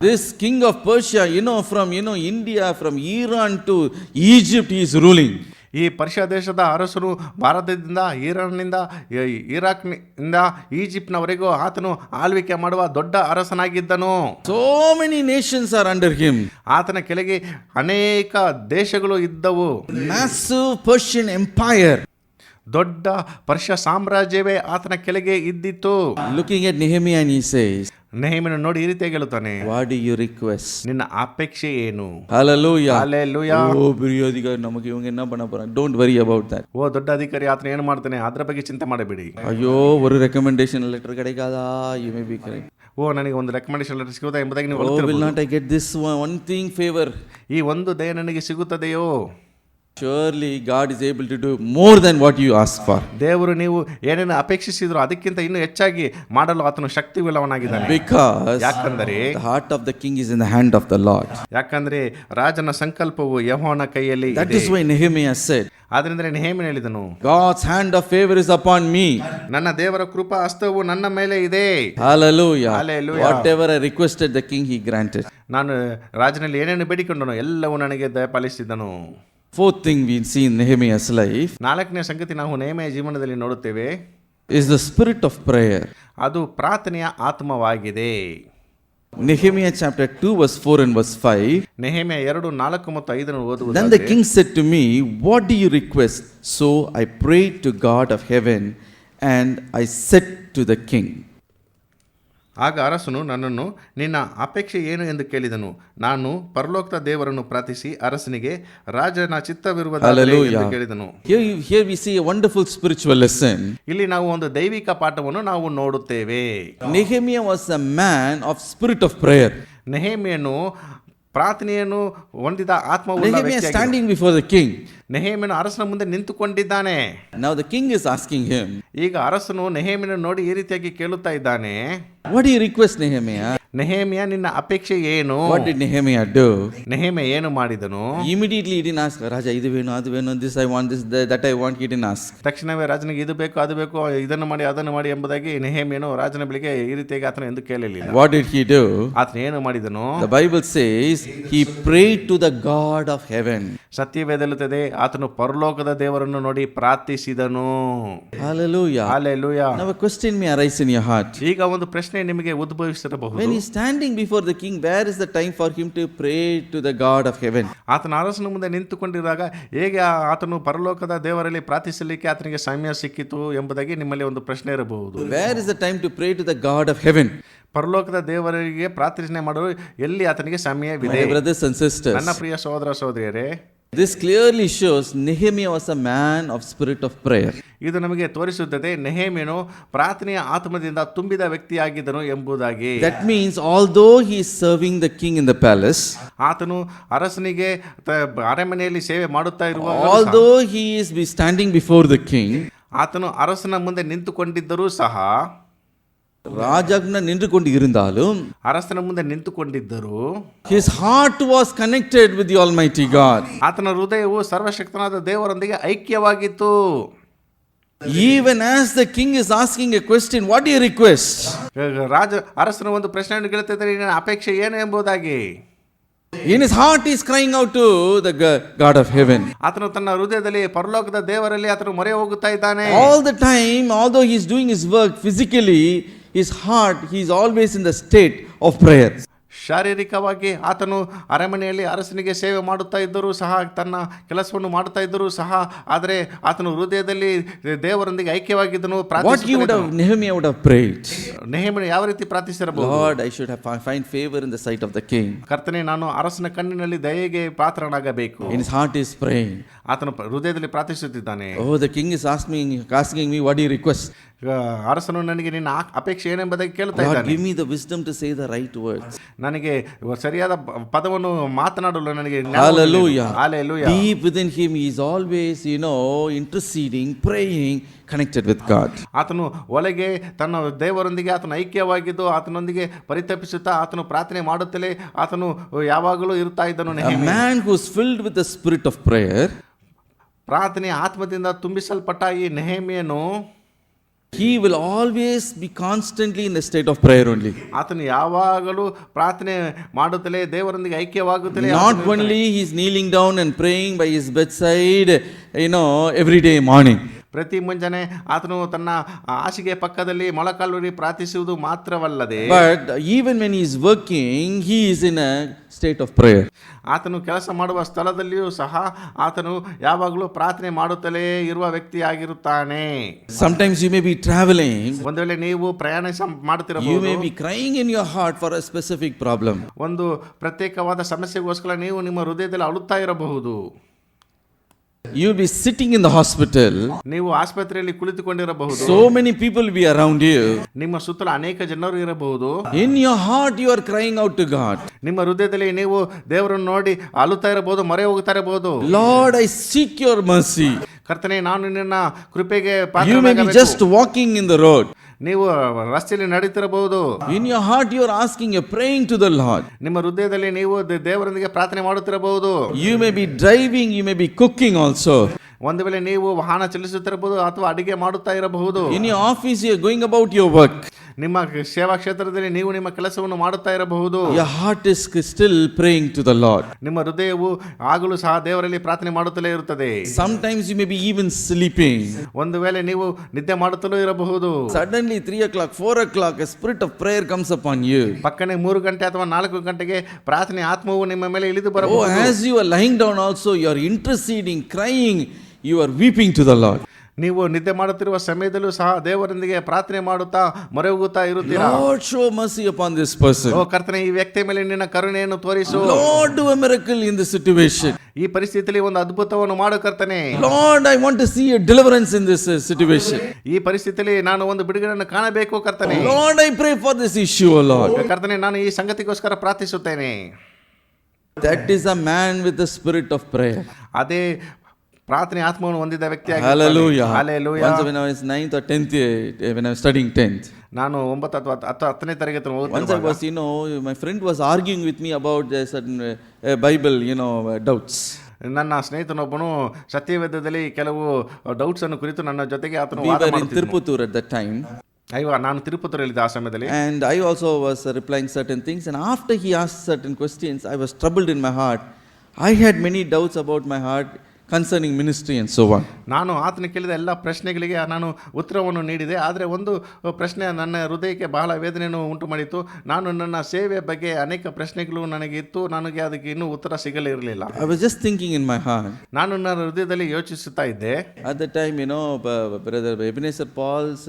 This king of Persia, from India, from Iran to Egypt, he is ruling. ಈ ಪರ್ಷಿಯಾ ದೇಶದ ಅರಸನು ಭಾರತದಿಂದ, ಇರಾನ್ನಿಂದ, ಇರಾಕ್ನಿಂದ ಈಜಿಪ್ಟ್ನವರೆಗೂ ಆತನು ಆಳ್ವಿಕೆ ಮಾಡುವ ದೊಡ್ಡ ಅರಸನಾಗಿದ್ದನು. So many nations are under him. ಆತನ ಕೆಳಗೆ ಅನೇಕ ದೇಶಗಳು ಇದ್ದವು. Massive Persian empire. ದೊಡ್ಡ ಪರ್ಷಿಯಾ ಸಾಮ್ರಾಜ್ಯವೇ ಆತನ ಕೆಳಗೆ ಇದ್ದಿತ್ತು. Looking at Nehemiah, and he says, ನೆಹೆಮೀಯನನ್ನು ನೋಡಿ ಈ ರೀತಿಯಾಗಿ ಹೇಳುತ್ತಾನೆ, what do you request? ನಿನ್ನ ಅಪೇಕ್ಷೆ ಏನು? Hallelujah. ಹಾಲೆಲೂಯ. Oh, பிரியோதிகார் நமக்கு இவங்க என்ன பண்ண போறாங்க? Don't worry about that. ಓ ದೊಡ್ಡ ಅಧಿಕಾರಿ ಆತನ ಏನು ಮಾಡ್ತಾನೆ, ಅದರ ಬಗ್ಗೆ ಚಿಂತೆ ಮಾಡಬೇಡಿ. ஐயோ, ஒரு ரெக்கமெண்டேஷன் லெட்டர் கிடைக்காதா? You may be correct. ಓ ನನಗೆ ಒಂದು ರೆಕಮೆಂಡೇಶನ್ ಲೆಟರ್ ಸಿಗುತ್ತಾ ಎಂಬುದಾಗಿ ನೀವು Oh, will ಒಳ್ಳೆತಿರಬಹುದು. not I get this one thing favor? ಈ ಒಂದು ದಯ ನನಗೆ ಸಿಗುತ್ತದೆಯೋ? Surely God is able to do more than what you ask for. ದೇವರು ನೀವು ಏನೇನು ಅಪೇಕ್ಷಿಸಿದ್ರು ಅದಕ್ಕಿಂತ ಇನ್ನೂ ಹೆಚ್ಚಾಗಿ ಮಾಡಲು ಆತನು ಶಕ್ತಿಯುಳ್ಳವನಾಗಿದ್ದಾನೆ. Because ಯಾಕಂದರೆ the heart of the king is in the hand of the Lord. ಯಾಕಂದ್ರೆ ರಾಜನ ಸಂಕಲ್ಪವು ಯೆಹೋವನ ಕೈಯಲ್ಲಿ That ಇದೆ. is why Nehemiah said, ಆದ್ರಿಂದ ನೆಹೆಮೀಯನು ಹೇಳಿದನು, God's hand of favor is upon me. ನನ್ನ ದೇವರ ಕೃಪಾ ಹಸ್ತವು ನನ್ನ ಮೇಲೆ ಇದೆ. Hallelujah. Hallelujah. Whatever I requested the king, he granted. ನಾನು ರಾಜನಲ್ಲಿ ಏನೇನು ಬೇಡಿಕೊಂಡನು ಎಲ್ಲವೂ ನನಗೆ ದಯಪಾಲಿಸಿದನು. Fourth thing we see in Nehemiah's life ನಾಲ್ಕನೇ ಸಂಗತಿ ನಾವು ನೆಹೆಮೀಯನ ಜೀವನದಲ್ಲಿ ನೋಡುತ್ತೇವೆ, is the spirit of prayer. ಅದು ಪ್ರಾರ್ಥನೆಯ ಆತ್ಮವಾಗಿದೆ. Nehemiah chapter 2 verse 4 and verse 5. Nehemiah 2, 4 ಮತ್ತು 5 Then the ಓದುವುದಾದರೆ, king said to me, what do you request? So I prayed to God of heaven, and I said to the king. ಆಗ ಅರಸನು ನನ್ನನ್ನು, ನಿನ್ನ ಅಪೇಕ್ಷೆ ಏನು ಎಂದು ಕೇಳಿದನು. ನಾನು ಪರಲೋಕದ ದೇವರನ್ನು ಪ್ರಾರ್ಥಿಸಿ ಅರಸನಿಗೆ, ರಾಜನ ಚಿತ್ತವಿರುವುದಾದರೆ ಎಂದು ಕೇಳಿದನು. Here we see a wonderful spiritual lesson. ಇಲ್ಲಿ ನಾವು ಒಂದು ದೈವಿಕ ಪಾಠವನ್ನು ನಾವು ನೋಡುತ್ತೇವೆ. Nehemiah was a man of spirit of prayer. ನೆಹೆಮೀಯನು ಪ್ರಾರ್ಥನೆಯನ್ನು ಹೊಂದಿದ ಆತ್ಮವುಳ್ಳ Nehemiah ವ್ಯಕ್ತಿಯಾಗಿದ್ದನು. standing before the king. ನೆಹೆಮೀಯನು ಅರಸನ ಮುಂದೆ ನಿಂತುಕೊಂಡಿದ್ದಾನೆ. Now the king is asking him, ಈಗ ಅರಸನು ನೆಹೆಮೀಯನನ್ನು ನೋಡಿ ಈ ರೀತಿಯಾಗಿ ಕೇಳುತ್ತಾ ಇದ್ದಾನೆ, what do you request, Nehemiah? Nehemiah ನಿನ್ನ ಅಪೇಕ್ಷೆ ಏನು? What did Nehemiah do? Nehemiah ಏನು ಮಾಡಿದನು? Immediately he didn't ask, Raja, idu venu, adu venu, this I want, this that I want. He didn't ask. ತಕ್ಷಣವೇ ರಾಜನಿಗೆ ಇದು ಬೇಕು, ಅದು ಬೇಕು, ಇದನ್ನು ಮಾಡಿ, ಅದನ್ನು ಮಾಡಿ ಎಂಬುದಾಗಿ ನೆಹೆಮೀಯನು ರಾಜನ ಬಳಿಗೆ ಈ ರೀತಿಯಾಗಿ ಆತನು ಎಂದು ಕೇಳಲಿಲ್ಲ. What did he do? ಆತನು ಏನು ಮಾಡಿದನು? The Bible says he prayed to the God of heaven. ಸತ್ಯವೇದಲ್ಲುತ್ತದೆ, ಆತನು ಪರಲೋಕದ ದೇವರನ್ನು ನೋಡಿ ಪ್ರಾರ್ಥಿಸಿದನು. Hallelujah. Hallelujah. Now a question may arise in your heart. ಈಗ ಒಂದು ಪ್ರಶ್ನೆ ನಿಮಗೆ ಉದ್ಭವಿಸಿರಬಹುದು. When he's standing before the king, where is the time for him to pray to the God of heaven? ಆತನ ಅರಸನ ಮುಂದೆ ನಿಂತುಕೊಂಡಿರುವಾಗ ಹೇಗೆ ಆತನು ಪರಲೋಕದ ದೇವರಲ್ಲಿ ಪ್ರಾರ್ಥಿಸಲಿಕ್ಕೆ ಆತನಿಗೆ ಸಮಯ ಸಿಕ್ಕಿತು ಎಂಬುದಾಗಿ ನಿಮ್ಮಲ್ಲಿ ಒಂದು ಪ್ರಶ್ನೆ ಇರಬಹುದು. Where is the time to pray to the God of heaven? ಪರಲೋಕದ ದೇವರಿಗೆ ಪ್ರಾರ್ಥನೆ ಮಾಡಲು ಎಲ್ಲಿ ಆತನಿಗೆ ಸಮಯವಿದೆ? My brothers and sisters, ನನ್ನ ಪ್ರಿಯ ಸಹೋದರ ಸಹೋದರಿಯರೇ, this clearly shows Nehemiah was a man of spirit of prayer. ಇದು ನಮಗೆ ತೋರಿಸುತ್ತದೆ ನೆಹೆಮೀಯನು ಪ್ರಾರ್ಥನೆಯ ಆತ್ಮದಿಂದ ತುಂಬಿದ ವ್ಯಕ್ತಿಯಾಗಿದ್ದನು ಎಂಬುದಾಗಿ. That means although he is serving the king in the palace, ಆತನು ಅರಸನಿಗೆ ಅರಮನೆಯಲ್ಲಿ ಸೇವೆ ಮಾಡುತ್ತಾ ಇರುವ, although he is standing before the king, ಆತನು ಅರಸನ ಮುಂದೆ ನಿಂತುಕೊಂಡಿದ್ದರೂ ಸಹ, ರಾಜನ ನಿಂತುಕೊಂಡು இருந்தாலும், ಅರಸನ ಮುಂದೆ ನಿಂತುಕೊಂಡಿದ್ದರು, his heart was connected with the Almighty God. ಆತನ ಹೃದಯವು ಸರ್ವಶಕ್ತನಾದ ದೇವರೊಂದಿಗೆ ಐಕ್ಯವಾಗಿತ್ತು. Even as the king is asking a question, what do you request? ಅರಸನು ಒಂದು ಪ್ರಶ್ನೆಯನ್ನು ಕೇಳುತ್ತಿದ್ದರೆ ನಿನ್ನ ಅಪೇಕ್ಷೆ ಏನು ಎಂಬುದಾಗಿ. In his heart he is crying out to the God of heaven. ಆತನು ತನ್ನ ಹೃದಯದಲ್ಲಿ ಪರಲೋಕದ ದೇವರಲ್ಲಿ ಆತನು ಮೊರೆ ಹೋಗುತ್ತಾ ಇದ್ದಾನೆ. All the time, although he is doing his work physically, his heart, he is always in the state of prayer. ಶಾರೀರಿಕವಾಗಿ ಆತನು ಅರಮನೆಯಲ್ಲಿ ಅರಸನಿಗೆ ಸೇವೆ ಮಾಡುತ್ತಾ ಇದ್ದರೂ ಸಹ, ತನ್ನ ಕೆಲಸವನ್ನು ಮಾಡುತ್ತಾ ಇದ್ದರೂ ಸಹ, ಆದರೆ ಆತನು ಹೃದಯದಲ್ಲಿ ದೇವರೊಂದಿಗೆ ಐಕ್ಯವಾಗಿದ್ದನು. Nehemiah would have prayed. ನೆಹೆಮೀಯನು ಯಾವ ರೀತಿ ಪ್ರಾರ್ಥಿಸಿರಬಹುದು? Lord, I should have find favor in the sight of the king. ಕರ್ತನೇ, ನಾನು ಅರಸನ ಕಣ್ಣಿನಲ್ಲಿ ದಯೆಗೆ ಪಾತ್ರನಾಗಬೇಕು. In his heart is praying. ಆತನು ಹೃದಯದಲ್ಲಿ ಪ್ರಾರ್ಥಿಸುತ್ತಿದ್ದಾನೆ. Oh, the king is asking me, what do you request? ಅರಸನು ನನಗೆ ನಿನ್ನ ಅಪೇಕ್ಷೆ ಏನೆಂಬುದಾಗಿ ಕೇಳ್ತಾ Lord, ಇದ್ದಾನೆ. give me the wisdom to say the right words. ನನಗೆ ಸರಿಯಾದ ಪದವನ್ನು ಮಾತನಾಡಲು ನನಗೆ. Hallelujah. Hallelujah. Deep within him he is always, interceding, praying, connected with God. ಆತನು ಒಳಗೆ ತನ್ನ ದೇವರೊಂದಿಗೆ ಆತನು ಐಕ್ಯವಾಗಿದ್ದು ಆತನೊಂದಿಗೆ ಪರಿತಪಿಸುತ್ತಾ ಆತನು ಪ್ರಾರ್ಥನೆ ಮಾಡುತ್ತಲೇ ಆತನು ಯಾವಾಗಲೂ ಇರುತ್ತಾ ಇದ್ದನು. A man who is filled with the spirit of prayer, ಪ್ರಾರ್ಥನೆ ಆತ್ಮದಿಂದ ತುಂಬಿಸಲ್ಪಟ್ಟ ಈ ನೆಹೆಮೀಯನು, he will always be constantly in a state of prayer only. ಆತನು ಯಾವಾಗಲೂ ಪ್ರಾರ್ಥನೆ ಮಾಡುತ್ತಲೇ ದೇವರೊಂದಿಗೆ ಐಕ್ಯವಾಗುತ್ತಲೇ. Not only he is kneeling down and praying by his bedside, every day morning. ಪ್ರತಿ ಮುಂಜಾನೆ ಆತನು ತನ್ನ ಹಾಸಿಗೆ ಪಕ್ಕದಲ್ಲಿ ಮೊಳಕಾಲೂರಿ ಪ್ರಾರ್ಥಿಸುವುದು ಮಾತ್ರವಲ್ಲದೆ, but even when he is working, he is in a state of prayer. ಆತನು ಕೆಲಸ ಮಾಡುವ ಸ್ಥಳದಲ್ಲಿಯೂ ಸಹ ಆತನು ಯಾವಾಗಲೂ ಪ್ರಾರ್ಥನೆ ಮಾಡುತ್ತಲೇ ಇರುವ ವ್ಯಕ್ತಿಯಾಗಿರುತ್ತಾನೆ. Sometimes you may be traveling, ಒಂದು ವೇಳೆ ನೀವು ಪ್ರಯಾಣ ಮಾಡುತ್ತಿರಬಹುದು. you may be crying in your heart for a specific problem. ಒಂದು ಪ್ರತ್ಯೇಕವಾದ ಸಮಸ್ಯೆಗೋಸ್ಕರ ನೀವು ನಿಮ್ಮ ಹೃದಯದಲ್ಲಿ ಅಳುತ್ತಾ ಇರಬಹುದು. You will be sitting in the hospital. ನೀವು ಆಸ್ಪತ್ರೆಯಲ್ಲಿ ಕುಳಿತುಕೊಂಡಿರಬಹುದು. So many people will be around you. ನಿಮ್ಮ ಸುತ್ತಲೂ ಅನೇಕ ಜನರು ಇರಬಹುದು. In your heart you are crying out to God. ನಿಮ್ಮ ಹೃದಯದಲ್ಲಿ ನೀವು ದೇವರನ್ನು ನೋಡಿ ಅಳುತ್ತಾ ಇರಬಹುದು, ಮೊರೆ ಹೋಗ್ತಾ ಇರಬಹುದು. Lord, I seek your mercy. ಕರ್ತನೇ, ನಾನು ನಿನ್ನ ಕೃಪೆಗೆ You may be just walking in the road. ನೀವು ರಸ್ತೆಯಲ್ಲಿ ನಡೀತಿರಬಹುದು. In your heart you are asking, you are praying to the Lord. ನಿಮ್ಮ ಹೃದಯದಲ್ಲಿ ನೀವು ದೇವರೊಂದಿಗೆ ಪ್ರಾರ್ಥನೆ ಮಾಡುತ್ತಿರಬಹುದು. You may be driving, you may be cooking also. ಒಂದು ವೇಳೆ ನೀವು ವಾಹನ ಚಲಿಸುತ್ತಿರಬಹುದು ಅಥವಾ ಅಡಿಗೆ ಮಾಡುತ್ತಾ ಇರಬಹುದು. In your office you are going about your work. ನಿಮ್ಮ ಸೇವಾ ಕ್ಷೇತ್ರದಲ್ಲಿ ನೀವು ನಿಮ್ಮ ಕೆಲಸವನ್ನು ಮಾಡುತ್ತಾ ಇರಬಹುದು. Your heart is still praying to the Lord. ನಿಮ್ಮ ಹೃದಯವು ಆಗಲೂ ಸಹ ದೇವರಲ್ಲಿ ಪ್ರಾರ್ಥನೆ ಮಾಡುತ್ತಲೇ ಇರುತ್ತದೆ. Sometimes you may be even sleeping. ಒಂದು ವೇಳೆ ನೀವು ನಿದ್ದೆ ಮಾಡುತ್ತಲೂ ಇರಬಹುದು. Suddenly 3 o'clock, 4 o'clock, a spirit of prayer comes upon you. ಪಕ್ಕನೆ 3 ಗಂಟೆ ಅಥವಾ 4 ಗಂಟೆಗೆ ಪ್ರಾರ್ಥನೆ ಆತ್ಮವು ನಿಮ್ಮ ಮೇಲೆ ಇಳಿದು Oh, ಬರಬಹುದು. as you are lying down also, you are interceding, crying, you are weeping to the Lord. ನೀವು ನಿದ್ದೆ ಮಾಡುತ್ತಿರುವ ಸಮಯದಲ್ಲೂ ಸಹ ದೇವರೊಂದಿಗೆ ಪ್ರಾರ್ಥನೆ ಮಾಡುತ್ತಾ ಮೊರೆ ಹೋಗುತ್ತಾ ಇರುತ್ತೀರಾ. Lord, show mercy upon this person. ಓ ಕರ್ತನೇ, ಈ ವ್ಯಕ್ತಿಯ ಮೇಲೆ ನಿನ್ನ ಕರುಣೆಯನ್ನು ತೋರಿಸು. Lord, do a miracle in this situation. ಈ ಪರಿಸ್ಥಿತಿಯಲ್ಲಿ ಒಂದು ಅದ್ಭುತವನ್ನು ಮಾಡು ಕರ್ತನೇ. Lord, I want to see a deliverance in this situation. ಈ ಪರಿಸ್ಥಿತಿಯಲ್ಲಿ ನಾನು ಒಂದು ಬಿಡುಗಡೆಯನ್ನು ಕಾಣಬೇಕು ಕರ್ತನೇ. Lord, I pray for this issue, O Lord. ಕರ್ತನೇ, ನಾನು ಈ ಸಂಗತಿಗೋಸ್ಕರ ಪ್ರಾರ್ಥಿಸುತ್ತೇನೆ. That is a man with the spirit of prayer. ಅದೇ ಪ್ರಾರ್ಥನೆ ಆತ್ಮವನ್ನು ಹೊಂದಿದ ವ್ಯಕ್ತಿಯಾಗಿ. Hallelujah. Hallelujah. Once when I was 9th or 10th, when I was studying 10th. ನಾನು 9 ಅಥವಾ 10ನೇ ತರಗತಿ Once I was, my friend was arguing with me about certain Bible, doubts. ನನ್ನ ಸ್ನೇಹಿತನೊಬ್ಬನು ಸತ್ಯವೇದದಲ್ಲಿ ಕೆಲವು ಡೌಟ್ಸ್ ಅನ್ನು ಕುರಿತು ನನ್ನ ಜೊತೆಗೆ ಆತನು We ವಾದ were in ಮಾಡುತ್ತಿದ್ದನು. Tirupattur at that time. ನಾನು ತಿರುಪತಿಯಲ್ಲಿದ್ದೆ ಆ ಸಮಯದಲ್ಲಿ. And I also was replying certain things. And after he asked certain questions, I was troubled in my heart. I had many doubts about my heart concerning ministry and so on. ನಾನು ಆತನ ಕೇಳಿದ ಎಲ್ಲ ಪ್ರಶ್ನೆಗಳಿಗೆ ನಾನು ಉತ್ತರವನ್ನು ನೀಡಿದೆ. ಆದರೆ ಒಂದು ಪ್ರಶ್ನೆ ನನ್ನ ಹೃದಯಕ್ಕೆ ಬಹಳ ವೇದನೆಯನ್ನು ಉಂಟು ಮಾಡಿತು. ನಾನು ನನ್ನ ಸೇವೆಯ ಬಗ್ಗೆ ಅನೇಕ ಪ್ರಶ್ನೆಗಳು ನನಗೆ ಇತ್ತು. ನನಗೆ ಅದಕ್ಕೆ ಇನ್ನೂ ಉತ್ತರ ಸಿಗಲಿರಲಿಲ್ಲ. I was just thinking in my heart. ನಾನು ನನ್ನ ಹೃದಯದಲ್ಲಿ ಯೋಚಿಸುತ್ತಾ ಇದ್ದೆ. At the time, brother Ebenezer Paul's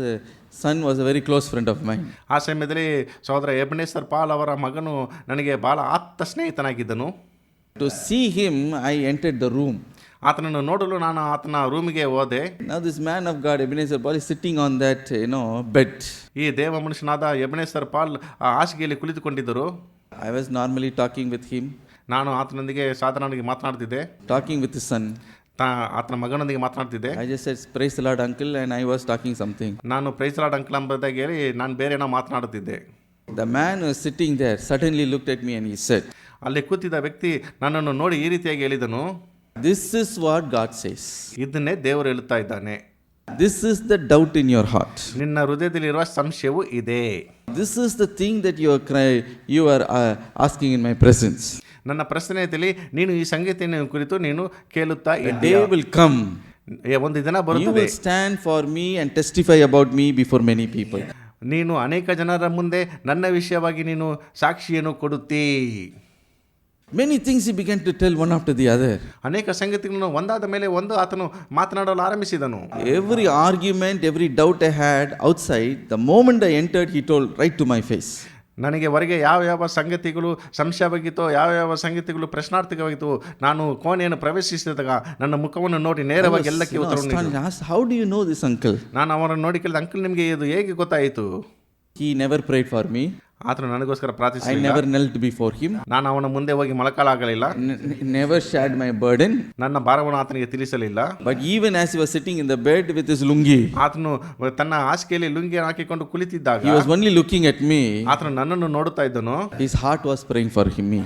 son was a very close friend of mine. ಆ ಸಮಯದಲ್ಲಿ ಸಹೋದರ ಎಬೆನೆಜರ್ ಪಾಲ್ ಅವರ ಮಗನು ನನಗೆ ಬಹಳ ಆಪ್ತ ಸ್ನೇಹಿತನಾಗಿದ್ದನು. To see him, I entered the room. ಆತನನ್ನು ನೋಡಲು ನಾನು ಆತನ ರೂಮಿಗೆ ಹೋದೆ. Now this man of God, Ebenezer Paul, is sitting on that, bed. ಈ ದೇವ ಮನುಷ್ಯನಾದ ಎಬೆನೆಜರ್ ಪಾಲ್ ಆ ಹಾಸಿಗೆಯಲ್ಲಿ ಕುಳಿತುಕೊಂಡಿದ್ದರು. I was normally talking with him. ನಾನು ಆತನೊಂದಿಗೆ ಸಾಧಾರಣವಾಗಿ ಮಾತನಾಡ್ತಿದ್ದೆ. Talking with his son. ಆತನ ಮಗನೊಂದಿಗೆ ಮಾತನಾಡ್ತಿದ್ದೆ. I just said, praise the Lord, uncle, and I was talking something. ನಾನು price lord uncle ಎಂಬುದಾಗಿ ಹೇಳಿ ನಾನು ಬೇರೆ ಏನೋ ಮಾತನಾಡುತ್ತಿದ್ದೆ. The man who was sitting there suddenly looked at me and he said, ಅಲ್ಲಿ ಕೂತಿದ್ದ ವ್ಯಕ್ತಿ ನನ್ನನ್ನು ನೋಡಿ ಈ ರೀತಿಯಾಗಿ ಹೇಳಿದನು, this is what God says. ಇದನ್ನೇ ದೇವರು ಹೇಳುತ್ತಾ ಇದ್ದಾನೆ. This is the doubt in your heart. ನಿನ್ನ ಹೃದಯದಲ್ಲಿರುವ ಸಂಶಯವು ಇದೆ. This is the thing that you are asking in my presence. ನನ್ನ ಪ್ರಶ್ನೆಯಲ್ಲಿ ನೀನು ಈ ಸಂಗತಿಯನ್ನು ಕುರಿತು ನೀನು ಕೇಳುತ್ತಾ The ಇದ್ದೀಯ. day will come. ಒಂದು ದಿನ You ಬರುತ್ತದೆ, will stand for me and testify about me before many people. ನೀನು ಅನೇಕ ಜನರ ಮುಂದೆ ನನ್ನ ವಿಷಯವಾಗಿ ನೀನು ಸಾಕ್ಷಿಯನ್ನು ಕೊಡುತ್ತೀ. Many things he began to tell one after the other. ಅನೇಕ ಸಂಗತಿಗಳನ್ನು ಒಂದಾದ ಮೇಲೆ ಒಂದು ಆತನು ಮಾತನಾಡಲು ಆರಂಭಿಸಿದನು. Every argument, every doubt I had outside, the moment I entered, he told right to my face. ನನಗೆ ಹೊರಗೆ ಯಾವ ಯಾವ ಸಂಗತಿಗಳು ಸಂಶಯವಾಗಿತ್ತೋ, ಯಾವ ಯಾವ ಸಂಗತಿಗಳು ಪ್ರಶ್ನಾರ್ಥಕವಾಗಿತ್ತು, ನಾನು ಕೋಣೆಯನ್ನು ಪ್ರವೇಶಿಸಿದಾಗ ನನ್ನ ಮುಖವನ್ನು ನೋಡಿ ನೇರವಾಗಿ ಎಲ್ಲಕ್ಕೆ ಉತ್ತರವನ್ನು Asked, how do you know this uncle? ನಾನು ಅವರನ್ನು ನೋಡಿ ಕೇಳಿದ, ಅಂಕಲ್ ನಿಮಗೆ ಇದು ಹೇಗೆ ಗೊತ್ತಾಯಿತು? He never prayed for me. ಆತನು ನನಗೋಸ್ಕರ I ಪ್ರಾರ್ಥಿಸಲಿಲ್ಲ. never knelt before him. ನಾನು ಅವನ ಮುಂದೆ ಹೋಗಿ ಮೊಳಕಾಲಾಗಲಿಲ್ಲ. Never shared my burden. ನನ್ನ ಭಾರವನ್ನು ಆತನಿಗೆ ತಿಳಿಸಲಿಲ್ಲ. But even as he was sitting in the bed with his lungi, ಆತನು ತನ್ನ ಹಾಸಿಗೆಯಲ್ಲಿ ಲುಂಗಿಯನ್ನು ಹಾಕಿಕೊಂಡು ಕುಳಿತಿದ್ದಾಗ he was only looking at me. ಆತನು ನನ್ನನ್ನು ನೋಡುತ್ತಾ ಇದ್ದನು. His heart was praying for me.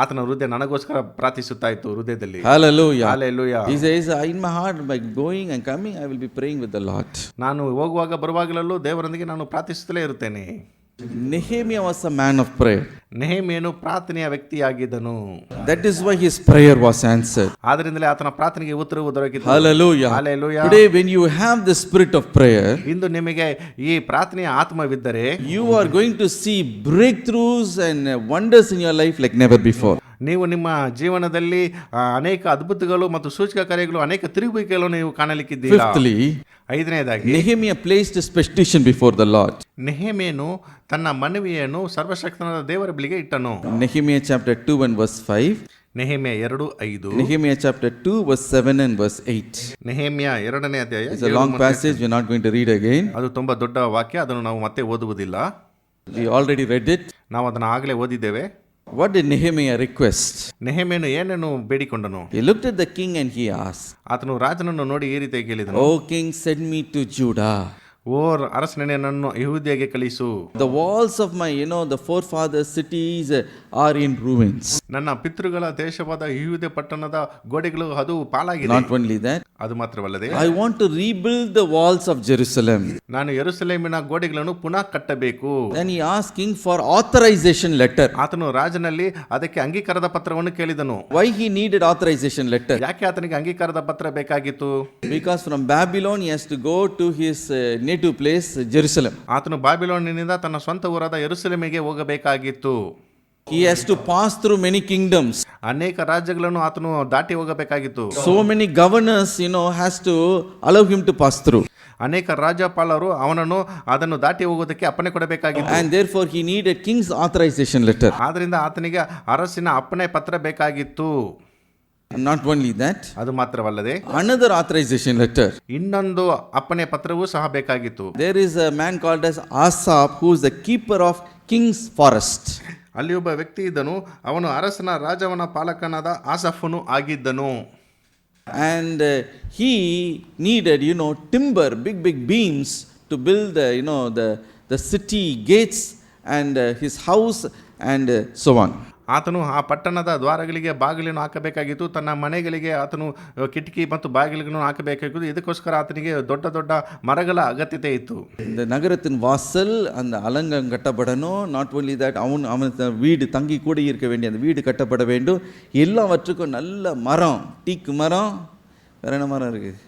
ಆತನ ಹೃದಯ ನನಗೋಸ್ಕರ ಪ್ರಾರ್ಥಿಸುತ್ತಾ ಇತ್ತು ಹೃದಯದಲ್ಲಿ. Hallelujah. Hallelujah. He says, in my heart, by going and coming, I will be praying with the Lord. ನಾನು ಹೋಗುವಾಗ ಬರುವಾಗಲೂ ದೇವರೊಂದಿಗೆ ನಾನು ಪ್ರಾರ್ಥಿಸುತ್ತಲೇ ಇರುತ್ತೇನೆ. Nehemiah was a man of prayer. ನೆಹೆಮೀಯನು ಪ್ರಾರ್ಥನೆಯ ವ್ಯಕ್ತಿಯಾಗಿದ್ದನು. That is why his prayer was answered. ಆದ್ದರಿಂದಲೇ ಆತನ ಪ್ರಾರ್ಥನೆಗೆ ಉತ್ತರವು ದೊರಕಿತು. Hallelujah. Hallelujah. Today, when you have the spirit of prayer, ಇಂದು ನಿಮಗೆ ಈ ಪ್ರಾರ್ಥನೆಯ ಆತ್ಮವಿದ್ದರೆ you are going to see breakthroughs and wonders in your life like never before. ನೀವು ನಿಮ್ಮ ಜೀವನದಲ್ಲಿ ಅನೇಕ ಅದ್ಭುತಗಳು ಮತ್ತು ಸೂಚಕ ಕಾರ್ಯಗಳು, ಅನೇಕ ತಿರುಗುವಿಕೆಗಳನ್ನು ನೀವು ಕಾಣಲಿಕ್ಕಿದ್ದೀರಾ. Fifthly, ಐದನೇದಾಗಿ Nehemiah placed his petition before the Lord. ನೆಹೆಮೀಯನು ತನ್ನ ಮನವಿಯನ್ನು ಸರ್ವಶಕ್ತನಾದ ದೇವರ ಬಳಿಗೆ ಇಟ್ಟನು. Nehemiah chapter 2 and verse 5. Nehemiah 2:5. Nehemiah chapter 2 verse 7 and verse 8. Nehemiah 2ನೇ ಅಧ್ಯಾಯ. It's a long passage, we're not going to read again. ಅದು ತುಂಬಾ ದೊಡ್ಡ ವಾಕ್ಯ, ಅದನ್ನು ನಾವು ಮತ್ತೆ ಓದುವುದಿಲ್ಲ. We already read it. ನಾವು ಅದನ್ನು ಆಗಲೇ ಓದಿದ್ದೇವೆ. What did Nehemiah request? ನೆಹೆಮೀಯನು ಏನನ್ನು ಬೇಡಿಕೊಂಡನು? He looked at the king and he asked, ಆತನು ರಾಜನನ್ನು ನೋಡಿ ಈ ರೀತಿ ಕೇಳಿದನು, O king, send me to Judah. ಓ ಅರಸನೇ, ನನ್ನನ್ನು ಯೆಹೂದ್ಯಗೆ ಕಳಿಸು. The walls of my, the forefathers' cities are in ruins. ನನ್ನ ಪಿತೃಗಳ ದೇಶವಾದ ಯೆಹೂದ ಪಟ್ಟಣದ ಗೋಡೆಗಳು ಅದು ಪಾಲಾಗಿದೆ. Not only that, ಅದು ಮಾತ್ರವಲ್ಲದೆ I want to rebuild the walls of Jerusalem. ನಾನು ಯೆರೂಸಲೇಮಿನ ಗೋಡೆಗಳನ್ನು ಪುನಃ ಕಟ್ಟಬೇಕು. Then he asked king for authorization letter. ಆತನು ರಾಜನಲ್ಲಿ ಅದಕ್ಕೆ ಅಂಗೀಕಾರದ ಪತ್ರವನ್ನು ಕೇಳಿದನು. Why he needed authorization letter? ಯಾಕೆ ಆತನಿಗೆ ಅಂಗೀಕಾರದ ಪತ್ರ ಬೇಕಾಗಿತ್ತು? Because from Babylon he has to go to his native place, Jerusalem. ಆತನು ಬಾಬಿಲೋನಿನಿಂದ ತನ್ನ ಸ್ವಂತ ಊರಾದ ಯೆರೂಸಲೇಮಿಗೆ ಹೋಗಬೇಕಾಗಿತ್ತು. He has to pass through many kingdoms. ಅನೇಕ ರಾಜ್ಯಗಳನ್ನು ಆತನು ದಾಟಿ ಹೋಗಬೇಕಾಗಿತ್ತು. So many governors, has to allow him to pass through. ಅನೇಕ ರಾಜ್ಯಪಾಲರು ಅವನನ್ನು ಅದನ್ನು ದಾಟಿ ಹೋಗೋದಕ್ಕೆ ಅಪ್ಪಣೆ ಕೊಡಬೇಕಾಗಿತ್ತು. And therefore he needed king's authorization letter. ಆದ್ರಿಂದ ಆತನಿಗೆ ಅರಸಿನ ಅಪ್ಪಣೆ ಪತ್ರ ಬೇಕಾಗಿತ್ತು. And not only that, ಅದು ಮಾತ್ರವಲ್ಲದೆ another authorization letter. ಇನ್ನೊಂದು ಅಪ್ಪಣೆ ಪತ್ರವೂ ಸಹ ಬೇಕಾಗಿತ್ತು. There is a man called as Asaph, who is the keeper of king's forest. ಅಲ್ಲಿ ಒಬ್ಬ ವ್ಯಕ್ತಿ ಇದ್ದನು, ಅವನು ಅರಸನ ರಾಜವನ ಪಾಲಕನಾದ ಆಸಫನು ಆಗಿದ್ದನು. And he needed, timber, big beams to build, the city gates and his house and so on. ಆತನು ಆ ಪಟ್ಟಣದ ದ್ವಾರಗಳಿಗೆ ಬಾಗಿಲನ್ನು ಹಾಕಬೇಕಾಗಿತ್ತು. ತನ್ನ ಮನೆಗಳಿಗೆ ಆತನು ಕಿಟಕಿ ಮತ್ತು ಬಾಗಿಲುಗಳನ್ನು ಹಾಕಬೇಕಾಗಿತ್ತು. ಇದಕ್ಕೋಸ್ಕರ ಆತನಿಗೆ ದೊಡ್ಡ ದೊಡ್ಡ ಮರಗಳ ಅಗತ್ಯತೆ ಇತ್ತು. இந்த நகரத்தின் வாசல் அந்த அலங்கம் கட்டப்படணும். நாட் only that, அவன் வீடு தங்கி கூட இருக்க வேண்டிய அந்த வீடு கட்டப்பட வேண்டும். எல்லாவற்றுக்கும் நல்ல மரம், டீக்கு மரம், வேற என்ன மரம் இருக்குது?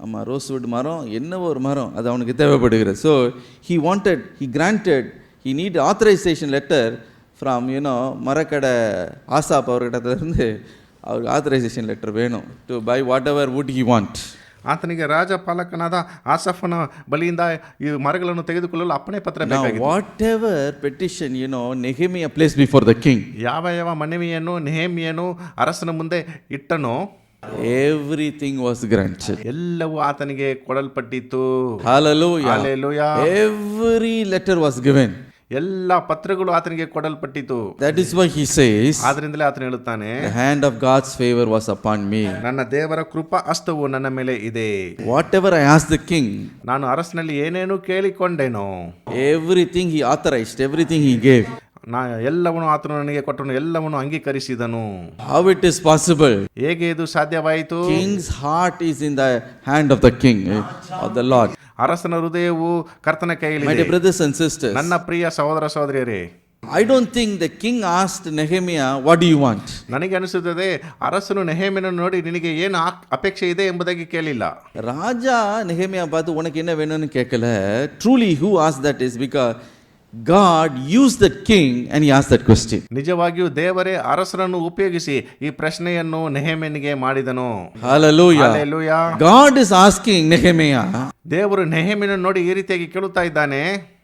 ஆமாம், ரோஸ்வுட் மரம், என்னவோ ஒரு மரம் அது அவனுக்கு தேவைப்படுகிறது. So he granted, he need authorization letter from, மரக்கடை ஆசாப் அவர்கிட்டருந்து அவருக்கு ஆத்தரைசேஷன் லெட்டர் வேணும் to buy whatever wood he want. ಆತನಿಗೆ ರಾಜಪಾಲಕನಾದ ಆಸಫನ ಬಳಿಯಿಂದ ಈ ಮರಗಳನ್ನು ತೆಗೆದುಕೊಳ್ಳಲು ಅಪ್ಪಣೆ ಪತ್ರ ಬೇಕಾಗಿತ್ತು. Whatever petition Nehemiah place before the king, ಯಾವ ಮನವಿಯನ್ನು ನೆಹೆಮಿಯನು ಅರಸನ ಮುಂದೆ ಇಟ್ಟನೋ everything was granted. ಎಲ್ಲವೂ ಆತನಿಗೆ ಕೊಡಲ್ಪಟ್ಟಿತು. Hallelujah. Hallelujah. Every letter was given. ಎಲ್ಲ ಪತ್ರಗಳು ಆತನಿಗೆ ಕೊಡಲ್ಪಟ್ಟಿತು. That is why he says, ಆದ್ರಿಂದಲೇ ಆತನು ಹೇಳುತ್ತಾನೆ, the hand of God's favor was upon me. ನನ್ನ ದೇವರ ಕೃಪಾ ಹಸ್ತವು ನನ್ನ ಮೇಲೆ ಇದೆ. Whatever I asked the king, ನಾನು ಅರಸನಲ್ಲಿ ಏನೇನು ಕೇಳಿಕೊಂಡೆನೋ everything he authorized, everything he gave. ಎಲ್ಲವನ್ನೂ ಆತನು ನನಗೆ ಕೊಟ್ಟನು, ಎಲ್ಲವನ್ನೂ ಅಂಗೀಕರಿಸಿದನು. How it is possible? ಹೇಗೆ ಇದು ಸಾಧ್ಯವಾಯಿತು? King's heart is in the hand of the king, of the Lord. ಅರಸನ ಹೃದಯವು ಕರ್ತನ My dear ಕೈಯಲ್ಲಿದೆ. brothers and sisters, ನನ್ನ ಪ್ರಿಯ ಸಹೋದರ ಸಹೋದರಿಯರೇ, I don't think the king asked Nehemiah, what do you want? ನನಗೆ ಅನಿಸುತ್ತದೆ ಅರಸನು ನೆಹೆಮೀಯನನ್ನು ನೋಡಿ ನಿನಗೆ ಏನು ಅಪೇಕ್ಷೆ ಇದೆ ಎಂಬುದಾಗಿ ಕೇಳಿಲ್ಲ. ராஜா நெகேமியா பார்த்து உனக்கு என்ன வேணும்னு கேட்கல. Truly who asked that is because God used that king and he asked that question. ನಿಜವಾಗಿಯೂ ದೇವರೇ ಅರಸನನ್ನು ಉಪಯೋಗಿಸಿ ಈ ಪ್ರಶ್ನೆಯನ್ನು ನೆಹೆಮೀಯನಿಗೆ ಮಾಡಿದನು. Hallelujah. Hallelujah. God is asking Nehemiah. ದೇವರು ನೆಹೆಮೀಯನನ್ನು ನೋಡಿ ಈ ರೀತಿಯಾಗಿ ಕೇಳುತ್ತಾ ಇದ್ದಾನೆ.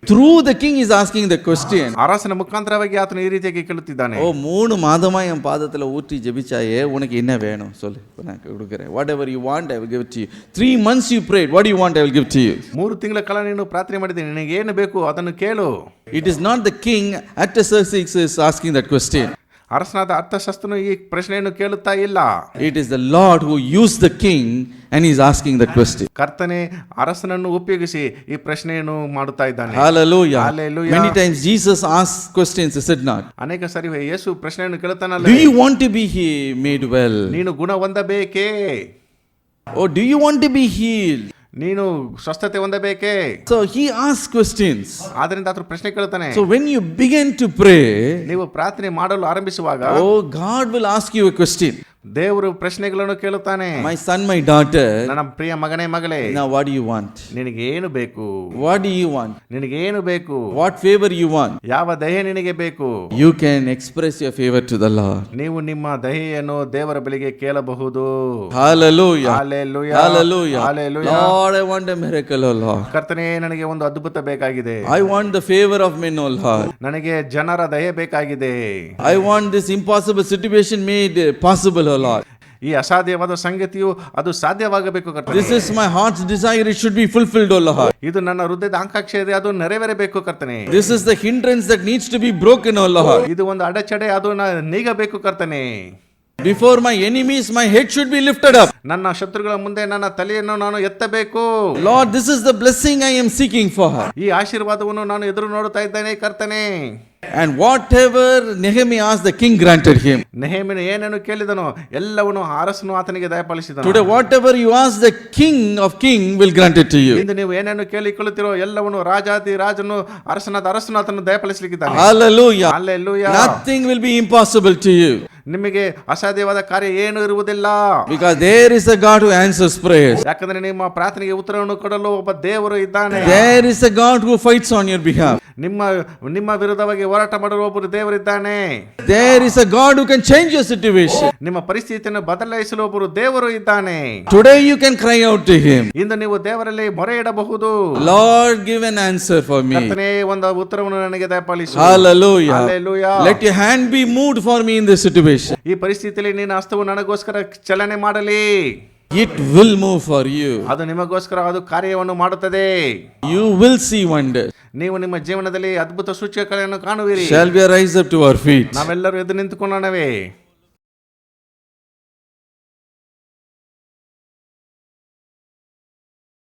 Through the king is asking the question. ಅರಸನ ಮುಖಾಂತರವಾಗಿ ಆತನು ಈ ರೀತಿಯಾಗಿ ಕೇಳುತ್ತಿದ್ದಾನೆ. ஓ 3 மாதமா என் பாதத்துல ஊற்றி ஜெபிச்சாயே, உனக்கு என்ன வேணும் சொல்லு, நான் கொடுக்கிறேன். Whatever you want I will give it to you. 3 months you prayed, what do you want I will give to you. 3 ತಿಂಗಳ ಕಾಲ ನೀನು ಪ್ರಾರ್ಥನೆ ಮಾಡಿದ್ದೀನಿ, ನಿನಗೆ ಏನು ಬೇಕು ಅದನ್ನು ಕೇಳು. It is not the king, Artaxerxes is asking that question. ಅರಸನಾದ ಅರ್ತಷಸ್ತನು ಈ ಪ್ರಶ್ನೆಯನ್ನು ಕೇಳುತ್ತಾ ಇಲ್ಲ. It is the Lord who used the king and he is asking that question. ಕರ್ತನೆ ಅರಸನನ್ನು ಉಪಯೋಗಿಸಿ ಈ ಪ್ರಶ್ನೆಯನ್ನು ಮಾಡುತ್ತಾ ಇದ್ದಾನೆ. Hallelujah. Hallelujah. Many times Jesus asks questions, is it not? ಅನೇಕ ಸಾರಿ ಯೇಸು ಪ್ರಶ್ನೆಯನ್ನು ಕೇಳುತ್ತಾನಲ್ಲ, Do you want to be made well? ನೀನು ಗುಣ ಹೊಂದಬೇಕೇ? Or do you want to be healed? ನೀನು ಸ್ವಸ್ಥತೆ ಹೊಂದಬೇಕೇ? So he asks questions. ಆದ್ರಿಂದ ಆತನು ಪ್ರಶ್ನೆ ಕೇಳುತ್ತಾನೆ. So when you begin to pray, ನೀವು ಪ್ರಾರ್ಥನೆ ಮಾಡಲು ಆರಂಭಿಸುವಾಗ oh, God will ask you a question. ದೇವರು ಪ್ರಶ್ನೆಗಳನ್ನು ಕೇಳುತ್ತಾನೆ. My son, my daughter, ನನ್ನ ಪ್ರಿಯ ಮಗನೇ ಮಗಳೇ, now what do you want? ನಿನಗೆ ಏನು ಬೇಕು? What do you want? ನಿನಗೆ ಏನು ಬೇಕು? What favor you want? ಯಾವ ದಯೆ ನಿನಗೆ ಬೇಕು? You can express your favor to the Lord. ನೀವು ನಿಮ್ಮ ದಯೆಯನ್ನು ದೇವರ ಬಳಿಗೆ ಕೇಳಬಹುದು. Hallelujah. Hallelujah. Hallelujah. Hallelujah. Lord, I want a miracle, oh Lord. ಕರ್ತನೇ, ನನಗೆ ಒಂದು ಅದ್ಭುತ ಬೇಕಾಗಿದೆ. I want the favor of men, oh Lord. ನನಗೆ ಜನರ ದಯೆ ಬೇಕಾಗಿದೆ. I want this impossible situation made possible, oh Lord. ಈ ಅಸಾಧ್ಯವಾದ ಸಂಗತಿಯು ಅದು ಸಾಧ್ಯವಾಗಬೇಕು ಕರ್ತನೇ. This is my heart's desire, it should be fulfilled, oh Lord. ಇದು ನನ್ನ ಹೃದಯದ ಆಕಾಂಕ್ಷೆ ಇದೆ, ಅದು ನೆರವೇರಬೇಕು ಕರ್ತನೇ. This is the hindrance that needs to be broken, oh Lord. ಇದು ಒಂದು ಅಡಚಣೆ, ಅದು ನೀಗಬೇಕು ಕರ್ತನೇ. Before my enemies, my head should be lifted up. ನನ್ನ ಶತ್ರುಗಳ ಮುಂದೆ ನನ್ನ ತಲೆಯನ್ನು ನಾನು ಎತ್ತಬೇಕು. Lord, this is the blessing I am seeking for. ಈ ಆಶೀರ್ವಾದವನ್ನು ನಾನು ಎದುರು ನೋಡುತ್ತಾ ಇದ್ದೇನೆ ಕರ್ತನೇ. And whatever Nehemiah asked, the king granted him. ನೆಹೆಮೀಯನು ಏನನ್ನು ಕೇಳಿದನೋ ಎಲ್ಲವನ್ನು ಅರಸನು ಆತನಿಗೆ ದಯಪಾಲಿಸಿದನು. Today, whatever you ask, the king of king will grant it to you. ಇಂದು ನೀವು ಏನನ್ನು ಕೇಳಿಕೊಳ್ಳುತ್ತೀರೋ ಎಲ್ಲವನ್ನು ರಾಜಾತಿ ರಾಜನು ಅರಸನಾದ ಅರಸನು ಆತನು ದಯಪಾಲಿಸಲಿಕ್ಕಿದ್ದಾನೆ. Hallelujah. Hallelujah. Nothing will be impossible to you. ನಿಮಗೆ ಅಸಾಧ್ಯವಾದ ಕಾರ್ಯ ಏನು ಇರುವುದಿಲ್ಲ. Because there is a God who answers prayers. ಯಾಕಂದ್ರೆ ನಿಮ್ಮ ಪ್ರಾರ್ಥನೆಗೆ ಉತ್ತರವನ್ನು ಕೊಡಲು ಒಬ್ಬ ದೇವರು ಇದ್ದಾನೆ. There is a God who fights on your behalf. ನಿಮ್ಮ ವಿರುದ್ಧವಾಗಿ ಹೋರಾಟ ಮಾಡಲು ಒಬ್ಬರು ದೇವರಿದ್ದಾನೆ. There is a God who can change your situation. ನಿಮ್ಮ ಪರಿಸ್ಥಿತಿಯನ್ನು ಬದಲಾಯಿಸಲು ಒಬ್ಬರು ದೇವರು ಇದ್ದಾನೆ. Today you can cry out to him. ಇಂದು ನೀವು ದೇವರಲ್ಲಿ ಮೊರೆ ಇಡಬಹುದು. Lord, give an answer for me. ಕರ್ತನೇ, ಒಂದು ಉತ್ತರವನ್ನು ನನಗೆ ದಯಪಾಲಿಸು. Hallelujah. Hallelujah. Let your hand be moved for me in this situation. ಈ ಪರಿಸ್ಥಿತಿಯಲ್ಲಿ ನಿನ್ನ ಹಸ್ತವು ನನಗೋಸ್ಕರ ಚಲನೆ ಮಾಡಲಿ. It will move for you. ಅದು ನಿಮಗೋಸ್ಕರ ಅದು ಕಾರ್ಯವನ್ನು ಮಾಡುತ್ತದೆ. You will see wonders. ನೀವು ನಿಮ್ಮ ಜೀವನದಲ್ಲಿ ಅದ್ಭುತ ಸೂಚಕಗಳನ್ನು ಕಾಣುವಿರಿ. Shall we rise up to our feet? ನಾವೆಲ್ಲರೂ ಎದ್ದು ನಿಂತುಕೊಳ್ಳೋಣವೇ?